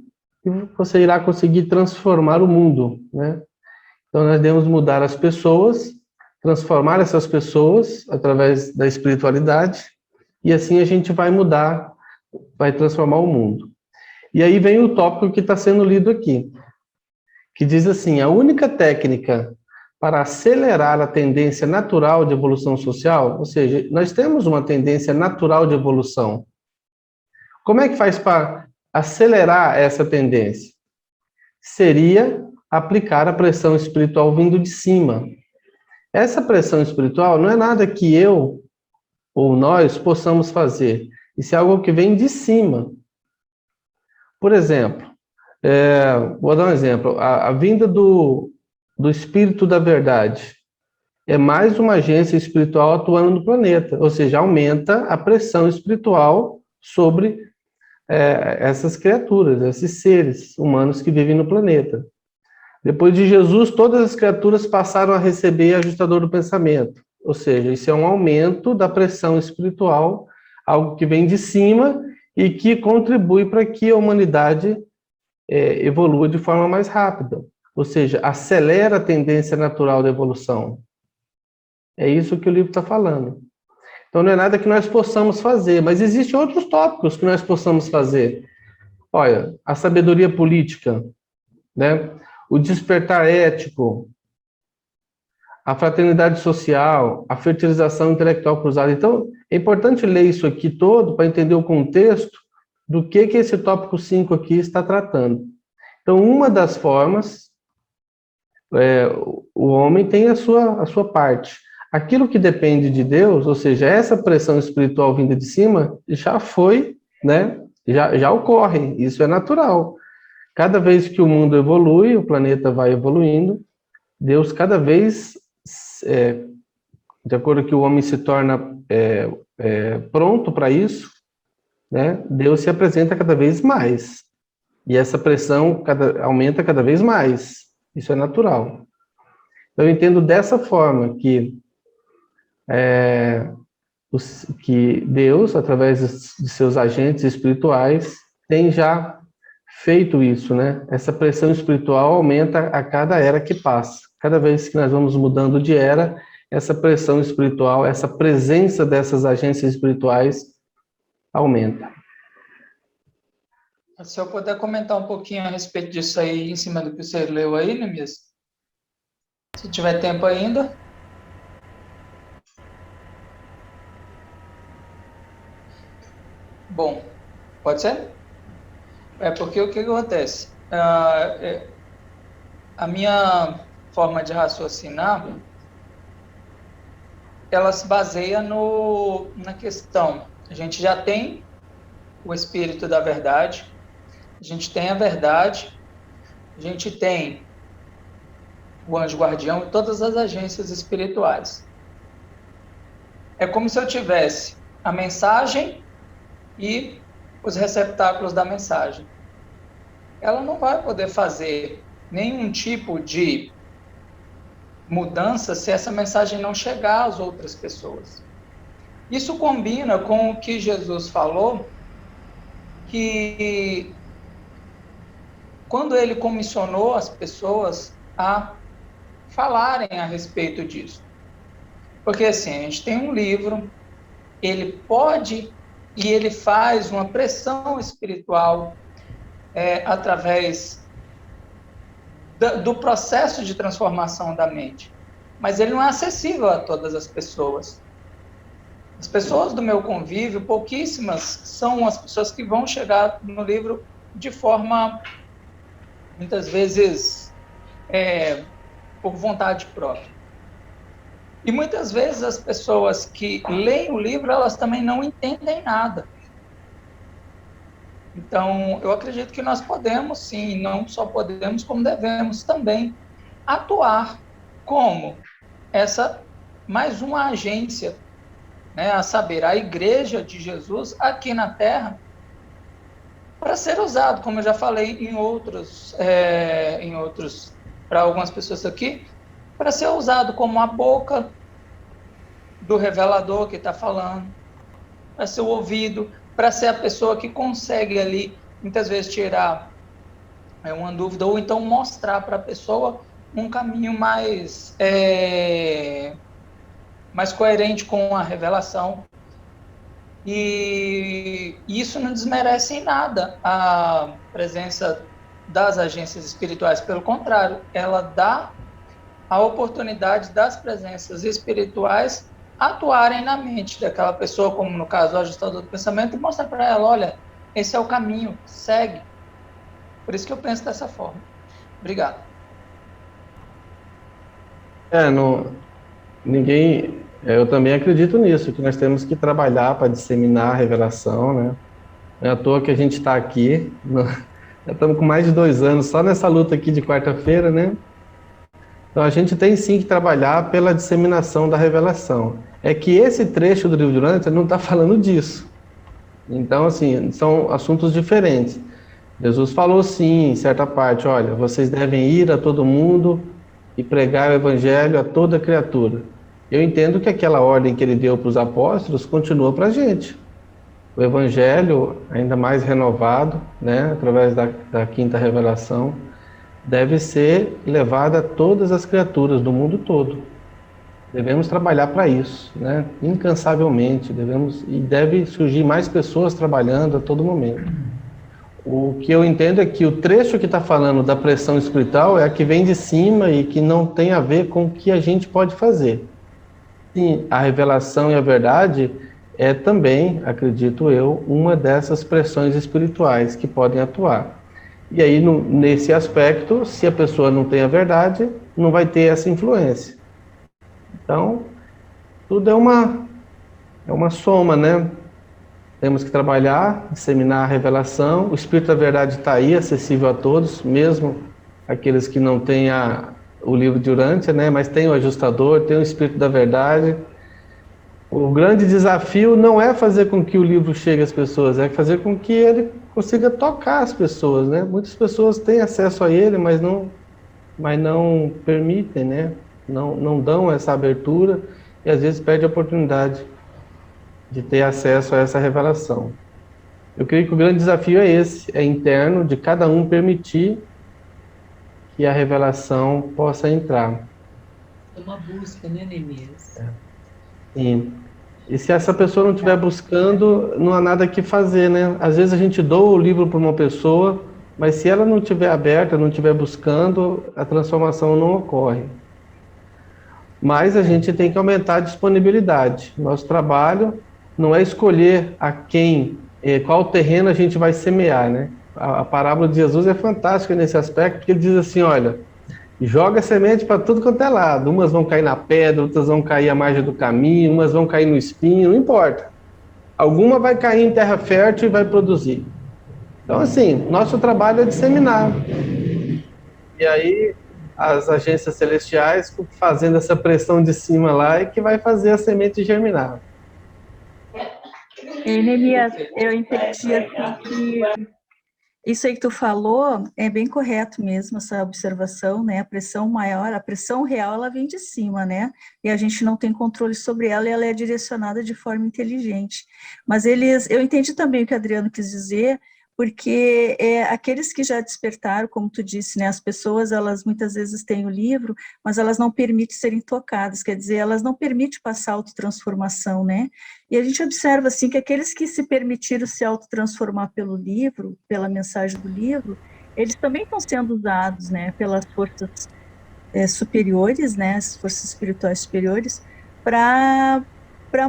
e você irá conseguir transformar o mundo, né? Então, nós devemos mudar as pessoas, transformar essas pessoas através da espiritualidade, e assim a gente vai mudar, vai transformar o mundo. E aí vem o tópico que está sendo lido aqui, que diz assim, a única técnica para acelerar a tendência natural de evolução social, ou seja, nós temos uma tendência natural de evolução. Como é que faz para acelerar essa tendência? Seria aplicar a pressão espiritual vindo de cima. Essa pressão espiritual não é nada que eu ou nós possamos fazer. Isso é algo que vem de cima. Por exemplo, vou dar um exemplo. A vinda do Espírito da Verdade é mais uma agência espiritual atuando no planeta, ou seja, aumenta a pressão espiritual sobre essas criaturas, esses seres humanos que vivem no planeta. Depois de Jesus, todas as criaturas passaram a receber ajustador do pensamento, ou seja, isso é um aumento da pressão espiritual, algo que vem de cima e que contribui para que a humanidade evolua de forma mais rápida, ou seja, acelera a tendência natural da evolução. É isso que o livro está falando. Então não é nada que nós possamos fazer, mas existem outros tópicos que nós possamos fazer. Olha, a sabedoria política, né? O despertar ético, a fraternidade social, a fertilização intelectual cruzada. Então, é importante ler isso aqui todo para entender o contexto do que esse tópico 5 aqui está tratando. Então, uma das formas, o homem tem a sua parte. Aquilo que depende de Deus, ou seja, essa pressão espiritual vinda de cima, já foi, né? Já ocorre, isso é natural. Cada vez que o mundo evolui, o planeta vai evoluindo, Deus cada vez, de acordo com que o homem se torna pronto para isso, né? Deus se apresenta cada vez mais. E essa pressão aumenta cada vez mais. Isso é natural. Eu entendo dessa forma que Deus, através de seus agentes espirituais, tem já feito isso, né? Essa pressão espiritual aumenta a cada era que passa. Cada vez que nós vamos mudando de era, essa pressão espiritual, essa presença dessas agências espirituais aumenta. Se eu puder comentar um pouquinho a respeito disso aí, em cima do que você leu aí, Neemias? Se tiver tempo ainda. Bom, pode ser? É porque o que acontece? A minha forma de raciocinar, ela se baseia na questão. A gente já tem o Espírito da Verdade, a gente tem a verdade, a gente tem o anjo guardião e todas as agências espirituais. É como se eu tivesse a mensagem e os receptáculos da mensagem. Ela não vai poder fazer nenhum tipo de mudança se essa mensagem não chegar às outras pessoas. Isso combina com o que Jesus falou, que quando ele comissionou as pessoas a falarem a respeito disso. Porque assim, a gente tem um livro, ele pode e ele faz uma pressão espiritual através do processo de transformação da mente. Mas ele não é acessível a todas as pessoas. As pessoas do meu convívio, pouquíssimas são as pessoas que vão chegar no livro de forma, muitas vezes, por vontade própria. E muitas vezes as pessoas que leem o livro, elas também não entendem nada. Então, eu acredito que nós podemos, sim, não só podemos, como devemos também atuar como mais uma agência, né, a saber, a Igreja de Jesus aqui na Terra, para ser usado, como eu já falei em outros, para algumas pessoas aqui, para ser usado como a boca do revelador que está falando, para ser o ouvido, para ser a pessoa que consegue ali, muitas vezes, tirar uma dúvida, ou então mostrar para a pessoa um caminho mais coerente com a revelação. E isso não desmerece em nada a presença das agências espirituais, pelo contrário, ela dá a oportunidade das presenças espirituais atuarem na mente daquela pessoa, como no caso o ajustador do pensamento, e mostrar para ela, olha, esse é o caminho, segue. Por isso que eu penso dessa forma. Obrigado. Eu também acredito nisso, que nós temos que trabalhar para disseminar a revelação, né? Não é à toa que a gente está aqui, já estamos com mais de 2 anos só nessa luta aqui de quarta-feira, né? Então a gente tem sim que trabalhar pela disseminação da revelação. É que esse trecho do livro de Urântia não está falando disso. Então, assim, são assuntos diferentes. Jesus falou sim, em certa parte, olha, vocês devem ir a todo mundo e pregar o evangelho a toda criatura. Eu entendo que aquela ordem que ele deu para os apóstolos continua para a gente. O evangelho, ainda mais renovado, né, através da quinta revelação, deve ser levado a todas as criaturas do mundo todo. Devemos trabalhar para isso, né, incansavelmente. Deve surgir mais pessoas trabalhando a todo momento. O que eu entendo é que o trecho que está falando da pressão espiritual é a que vem de cima e que não tem a ver com o que a gente pode fazer. Sim, a revelação e a verdade é também, acredito eu, uma dessas pressões espirituais que podem atuar. E aí, nesse aspecto, se a pessoa não tem a verdade, não vai ter essa influência. Então, tudo é uma soma, né? Temos que trabalhar, disseminar a revelação. O Espírito da Verdade está aí, acessível a todos, mesmo aqueles que não têm o livro de Urântia, né? Mas tem o ajustador, tem o Espírito da Verdade. O grande desafio não é fazer com que o livro chegue às pessoas, é fazer com que ele consiga tocar as pessoas, né? Muitas pessoas têm acesso a ele, mas não permitem, né? Não dão essa abertura e às vezes perde a oportunidade de ter acesso a essa revelação. Eu creio que o grande desafio é esse, é interno, de cada um permitir que a revelação possa entrar. É uma busca, né, Neemias? Sim. E se essa pessoa não estiver buscando, não há nada que fazer, né? Às vezes a gente doa o livro para uma pessoa, mas se ela não estiver aberta, não estiver buscando, a transformação não ocorre. Mas a gente tem que aumentar a disponibilidade. Nosso trabalho não é escolher a quem qual terreno a gente vai semear, né? A parábola de Jesus é fantástica nesse aspecto, porque ele diz assim, olha, joga semente para tudo quanto é lado. Umas vão cair na pedra, outras vão cair à margem do caminho, umas vão cair no espinho, não importa. Alguma vai cair em terra fértil e vai produzir. Então, assim, nosso trabalho é disseminar. E aí, as agências celestiais fazendo essa pressão de cima lá é que vai fazer a semente germinar. Neemias, eu entendi assim que isso aí que tu falou é bem correto mesmo, essa observação, né? A pressão maior, a pressão real, ela vem de cima, né? E a gente não tem controle sobre ela e ela é direcionada de forma inteligente. Mas eu entendi também o que o Adriano quis dizer, porque aqueles que já despertaram, como tu disse, né? As pessoas, elas muitas vezes têm o livro, mas elas não permitem serem tocadas, quer dizer, elas não permitem passar a autotransformação, né? E a gente observa, assim, que aqueles que se permitiram se autotransformar pelo livro, pela mensagem do livro, eles também estão sendo usados, né, pelas forças superiores, né, as forças espirituais superiores, para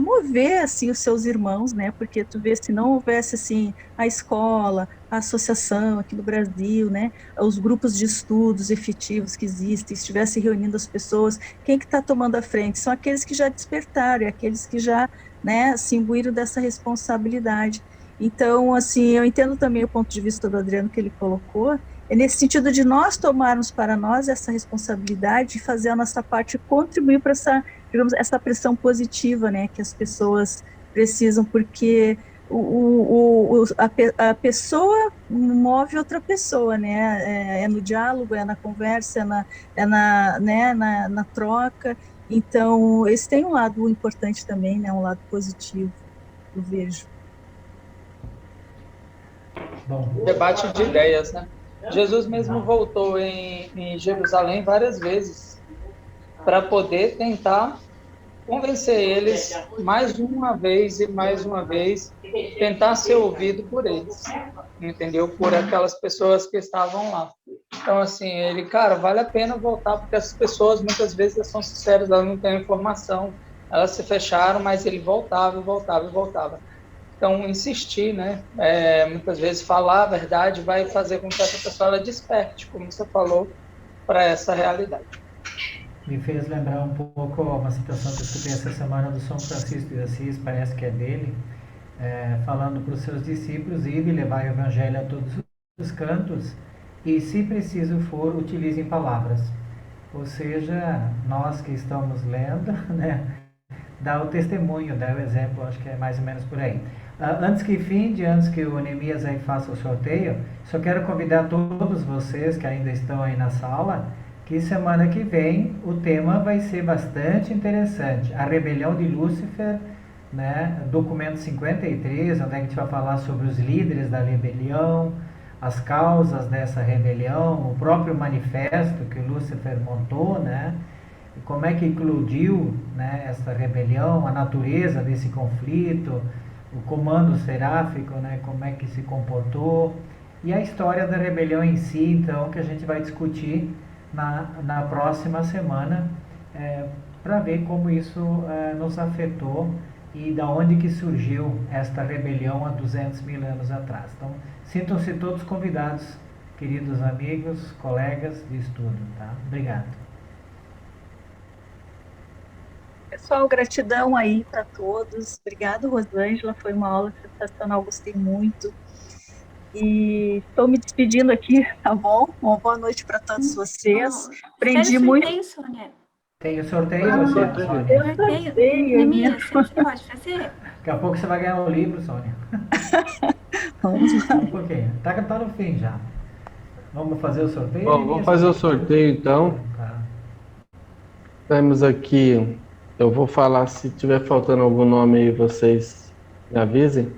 mover, assim, os seus irmãos, né, porque tu vê, se não houvesse, assim, a escola, a associação aqui no Brasil, né, os grupos de estudos efetivos que existem, estivesse reunindo as pessoas, quem que está tomando a frente? São aqueles que já despertaram, aqueles que já, né, se imbuíram dessa responsabilidade. Então, assim, eu entendo também o ponto de vista do Adriano que ele colocou, é nesse sentido de nós tomarmos para nós essa responsabilidade e fazer a nossa parte, contribuir para essa, digamos, essa pressão positiva, né, que as pessoas precisam, porque a pessoa move outra pessoa, né, é no diálogo, é na conversa, na troca. Então, esse tem um lado importante também, né, um lado positivo, eu vejo. Bom, Debate de ideias, né? Jesus mesmo voltou em Jerusalém várias vezes para poder tentar convencer eles mais uma vez e mais uma vez, tentar ser ouvido por eles, entendeu? Por aquelas pessoas que estavam lá. Então, assim, ele, cara, vale a pena voltar, porque as pessoas, muitas vezes, elas são sinceras, elas não têm informação, elas se fecharam, mas ele voltava, voltava e voltava. Então, insistir, né? Muitas vezes falar a verdade vai fazer com que essa pessoa ela desperte, como você falou, para essa realidade. me fez lembrar um pouco uma citação que eu escutei essa semana do São Francisco de Assis, parece que é dele, falando para os seus discípulos: ide levar o evangelho a todos os cantos e, se preciso for, utilizem palavras. Ou seja, nós que estamos lendo, né, dá o testemunho, dá o exemplo, acho que é mais ou menos por aí. Antes que o Neemias aí faça o sorteio, só quero convidar todos vocês que ainda estão aí na sala, que semana que vem o tema vai ser bastante interessante. A rebelião de Lúcifer, né? Documento 53, onde a gente vai falar sobre os líderes da rebelião, as causas dessa rebelião, o próprio manifesto que o Lúcifer montou, né? E como é que eclodiu, né, essa rebelião, a natureza desse conflito, o comando seráfico, né, como é que se comportou, e a história da rebelião em si, então, que a gente vai discutir na próxima semana, para ver como isso nos afetou e da onde que surgiu esta rebelião há 200 mil anos atrás. Então, sintam-se todos convidados, queridos amigos, colegas de estudo, tá? Obrigado. Pessoal, gratidão aí para todos. Obrigado, Rosângela, foi uma aula sensacional, gostei muito. E estou me despedindo aqui, tá bom? Uma boa noite para todos vocês. Aprendi muito. Sorteio, Sônia. Tem o sorteio, Sônia? Sorteio, Neemias, você pode fazer? Daqui a pouco você vai ganhar o livro, Sônia. Vamos lá. Um pouquinho. Tá no fim já. Vamos fazer o sorteio? Bom, vamos fazer o sorteio então. Tá. Temos aqui, eu vou falar, se tiver faltando algum nome aí, vocês me avisem.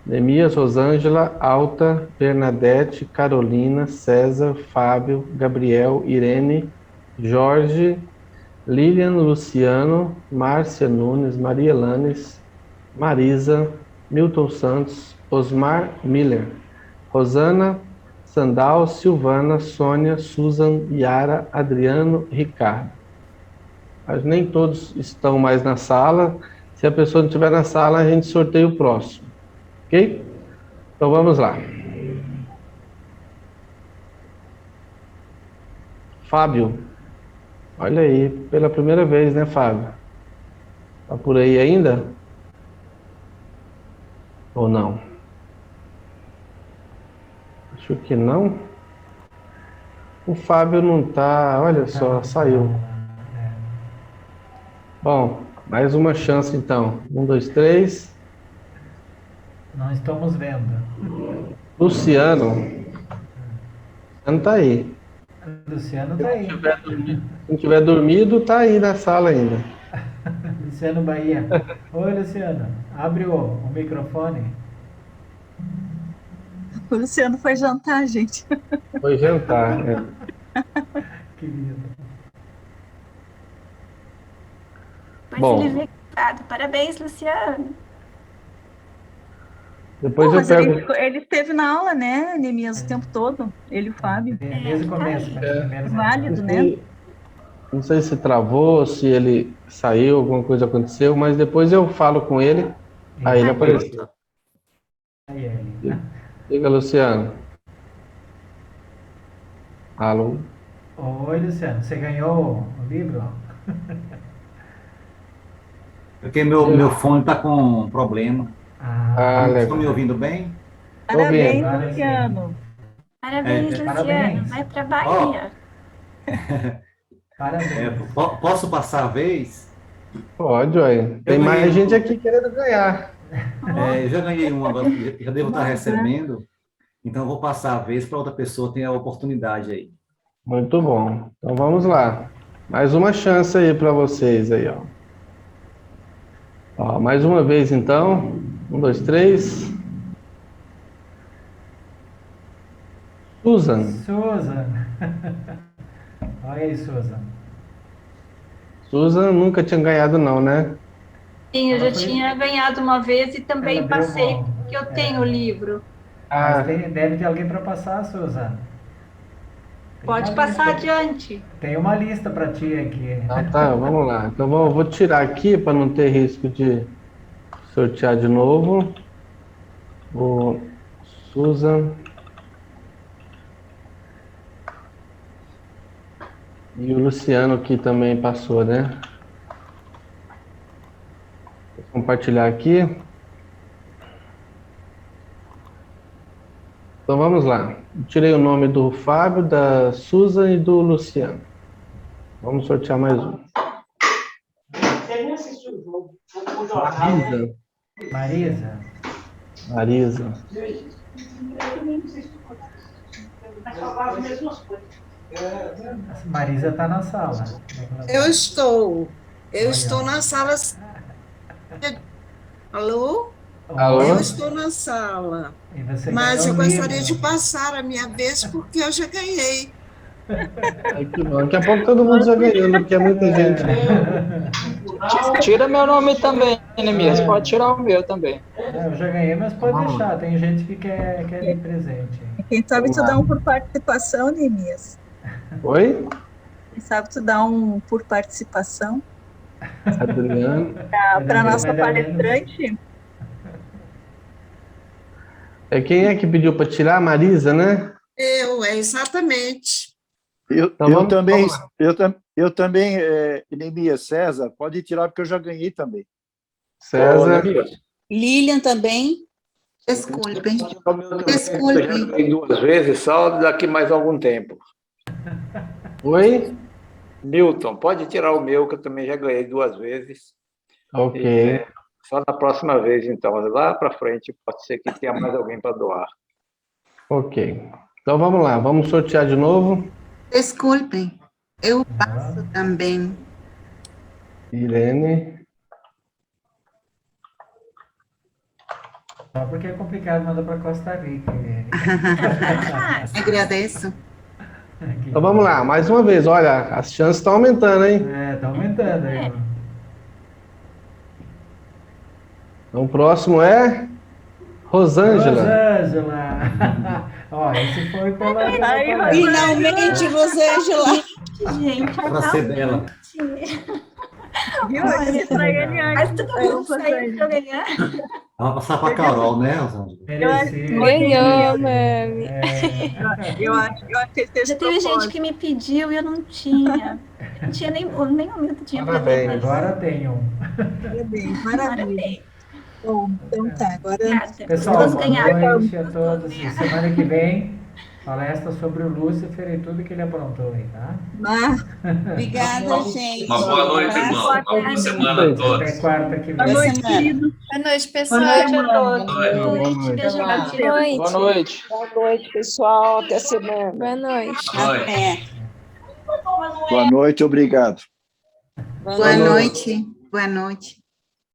Neemias, Rosângela, Alta, Bernadette, Carolina, César, Fábio, Gabriel, Irene, Jorge, Lilian, Luciano, Márcia Nunes, Maria Elanes, Marisa, Milton Santos, Osmar Miller, Rosana, Sandal, Silvana, Sônia, Susan, Yara, Adriano, Ricardo. Mas nem todos estão mais na sala. Se a pessoa não estiver na sala, a gente sorteia o próximo. Ok? Então vamos lá. Fábio. Olha aí, pela primeira vez, né, Fábio? Tá por aí ainda? Ou não? Acho que não. O Fábio não tá, olha só, saiu. Bom, mais uma chance então. 1, 2, 3. Não estamos vendo. Luciano. Luciano tá aí. Luciano tá aí. Se não tiver dormido, tá aí na sala ainda. Luciano Bahia. Oi, Luciano. Abre o microfone. O Luciano foi jantar, gente. Foi jantar, né? Que lindo. Pois Bom. ele veio casado. Parabéns, Luciano. Depois Pô, eu mas pego. ele esteve na aula, né, Neemias, o tempo todo. Ele e o Fábio. Desde o começo, tá né? aí. Primeiros Válido, Não né? sei, não sei se travou, se ele saiu, alguma coisa aconteceu, mas depois eu falo com ele. Aí ele apareceu. Aí, ele. Diga, Luciano. Alô? Oi, Luciano. Você ganhou o livro? Porque meu fone está com problema. Ah, Estão me legal. ouvindo bem? Tô ouvindo. Parabéns, Agora sim. Luciano. Parabéns, É, Luciano. parabéns. Vai para Ó, Bahia. Parabéns. posso passar a vez? Pode, ué. Tem ganhei mais um. gente aqui querendo ganhar. Eu já ganhei um agora, já devo estar recebendo, então eu vou passar a vez para outra pessoa ter a oportunidade aí. Muito bom. Então vamos lá. Mais uma chance aí para vocês aí, ó. Ó, mais uma vez então. 1, 2, 3. Susan. Susan. Olha aí, Susan. Susan nunca tinha ganhado não, né? Sim, eu Ela já foi- tinha ganhado uma vez e também Ela deu passei, uma- porque eu tenho o livro. Ah, Mas deve ter alguém para passar, Susan. Tem Pode uma passar lista. adiante. Tem uma lista para ti aqui. então tá, vamos lá. Então vou tirar aqui para não ter risco de sortear de novo. O Susan. E o Luciano que também passou, né? Vou compartilhar aqui. Então vamos lá. Eu tirei o nome do Fábio, da Susan e do Luciano. Vamos sortear mais um. Marisa. Marisa. Marisa. Marisa está na sala. Eu estou. Eu Olha. estou na sala. Alô? Alô? Eu estou na sala. E você Mas ganhou eu um gostaria livro. de passar a minha vez porque eu já ganhei. Ai, que bom. Daqui a pouco todo mundo já ganhando, porque é muita gente. Tira meu nome também, Neemias. Pode tirar o meu também. Eu já ganhei, mas pode deixar. Tem gente que quer de presente. Quem sabe tu dá um por participação, Neemias. Oi? Quem sabe tu dá um por participação Adriano. para nossa Vai dar menos. palestrante. Quem é que pediu para tirar? A Marisa, né? Exatamente. Então Eu vamos- também, vamos lá. Neemias César, pode tirar porque eu já ganhei também. César. Lilian também. Desculpem. Eu já Desculpem. ganhei 2 vezes, só daqui mais algum tempo. Oi? Milton, pode tirar o meu, que eu também já ganhei 2 vezes. Ok. Só na próxima vez, então. Lá para frente, pode ser que tenha mais alguém para doar. Ok. Então vamos lá, vamos sortear de novo. Desculpem. Eu passo também. Irene. Só porque é complicado mandar para Costa Rica. Agradeço. Então vamos lá, mais uma vez. Olha, as chances estão aumentando, hein? Tá aumentando aí. Então o próximo é Rosângela. Rosângela. Ó, esse foi pela... Finalmente, Rosângela. Gente, Para ser dela. Viu? É pra ele antes. Mas todo mundo saiu pra ganhar. Ela vai passar para a Carol, né, Rosângela? Ganhou, mami. Eu acho que ele fez Já teve gente que me pediu e eu não tinha. Não tinha nem um minuto, tinha Parabéns. pra Agora tem um. Parabéns, maravilha. Bom, então tá, agora... Pessoal, Vamos boa ganhar. noite a todos. E semana que vem, palestra sobre o Lúcifer e tudo que ele aprontou aí, tá? Obrigada, gente. Uma boa noite, irmão. Uma boa semana a todos. Até quarta que vem. Boa noite, querido. Boa noite, pessoal. Boa noite a todos. Boa noite. Beijo Boa noite. Boa noite. Boa noite, pessoal. Até semana. Boa noite. Até. Boa noite, obrigado. Boa noite. Boa noite.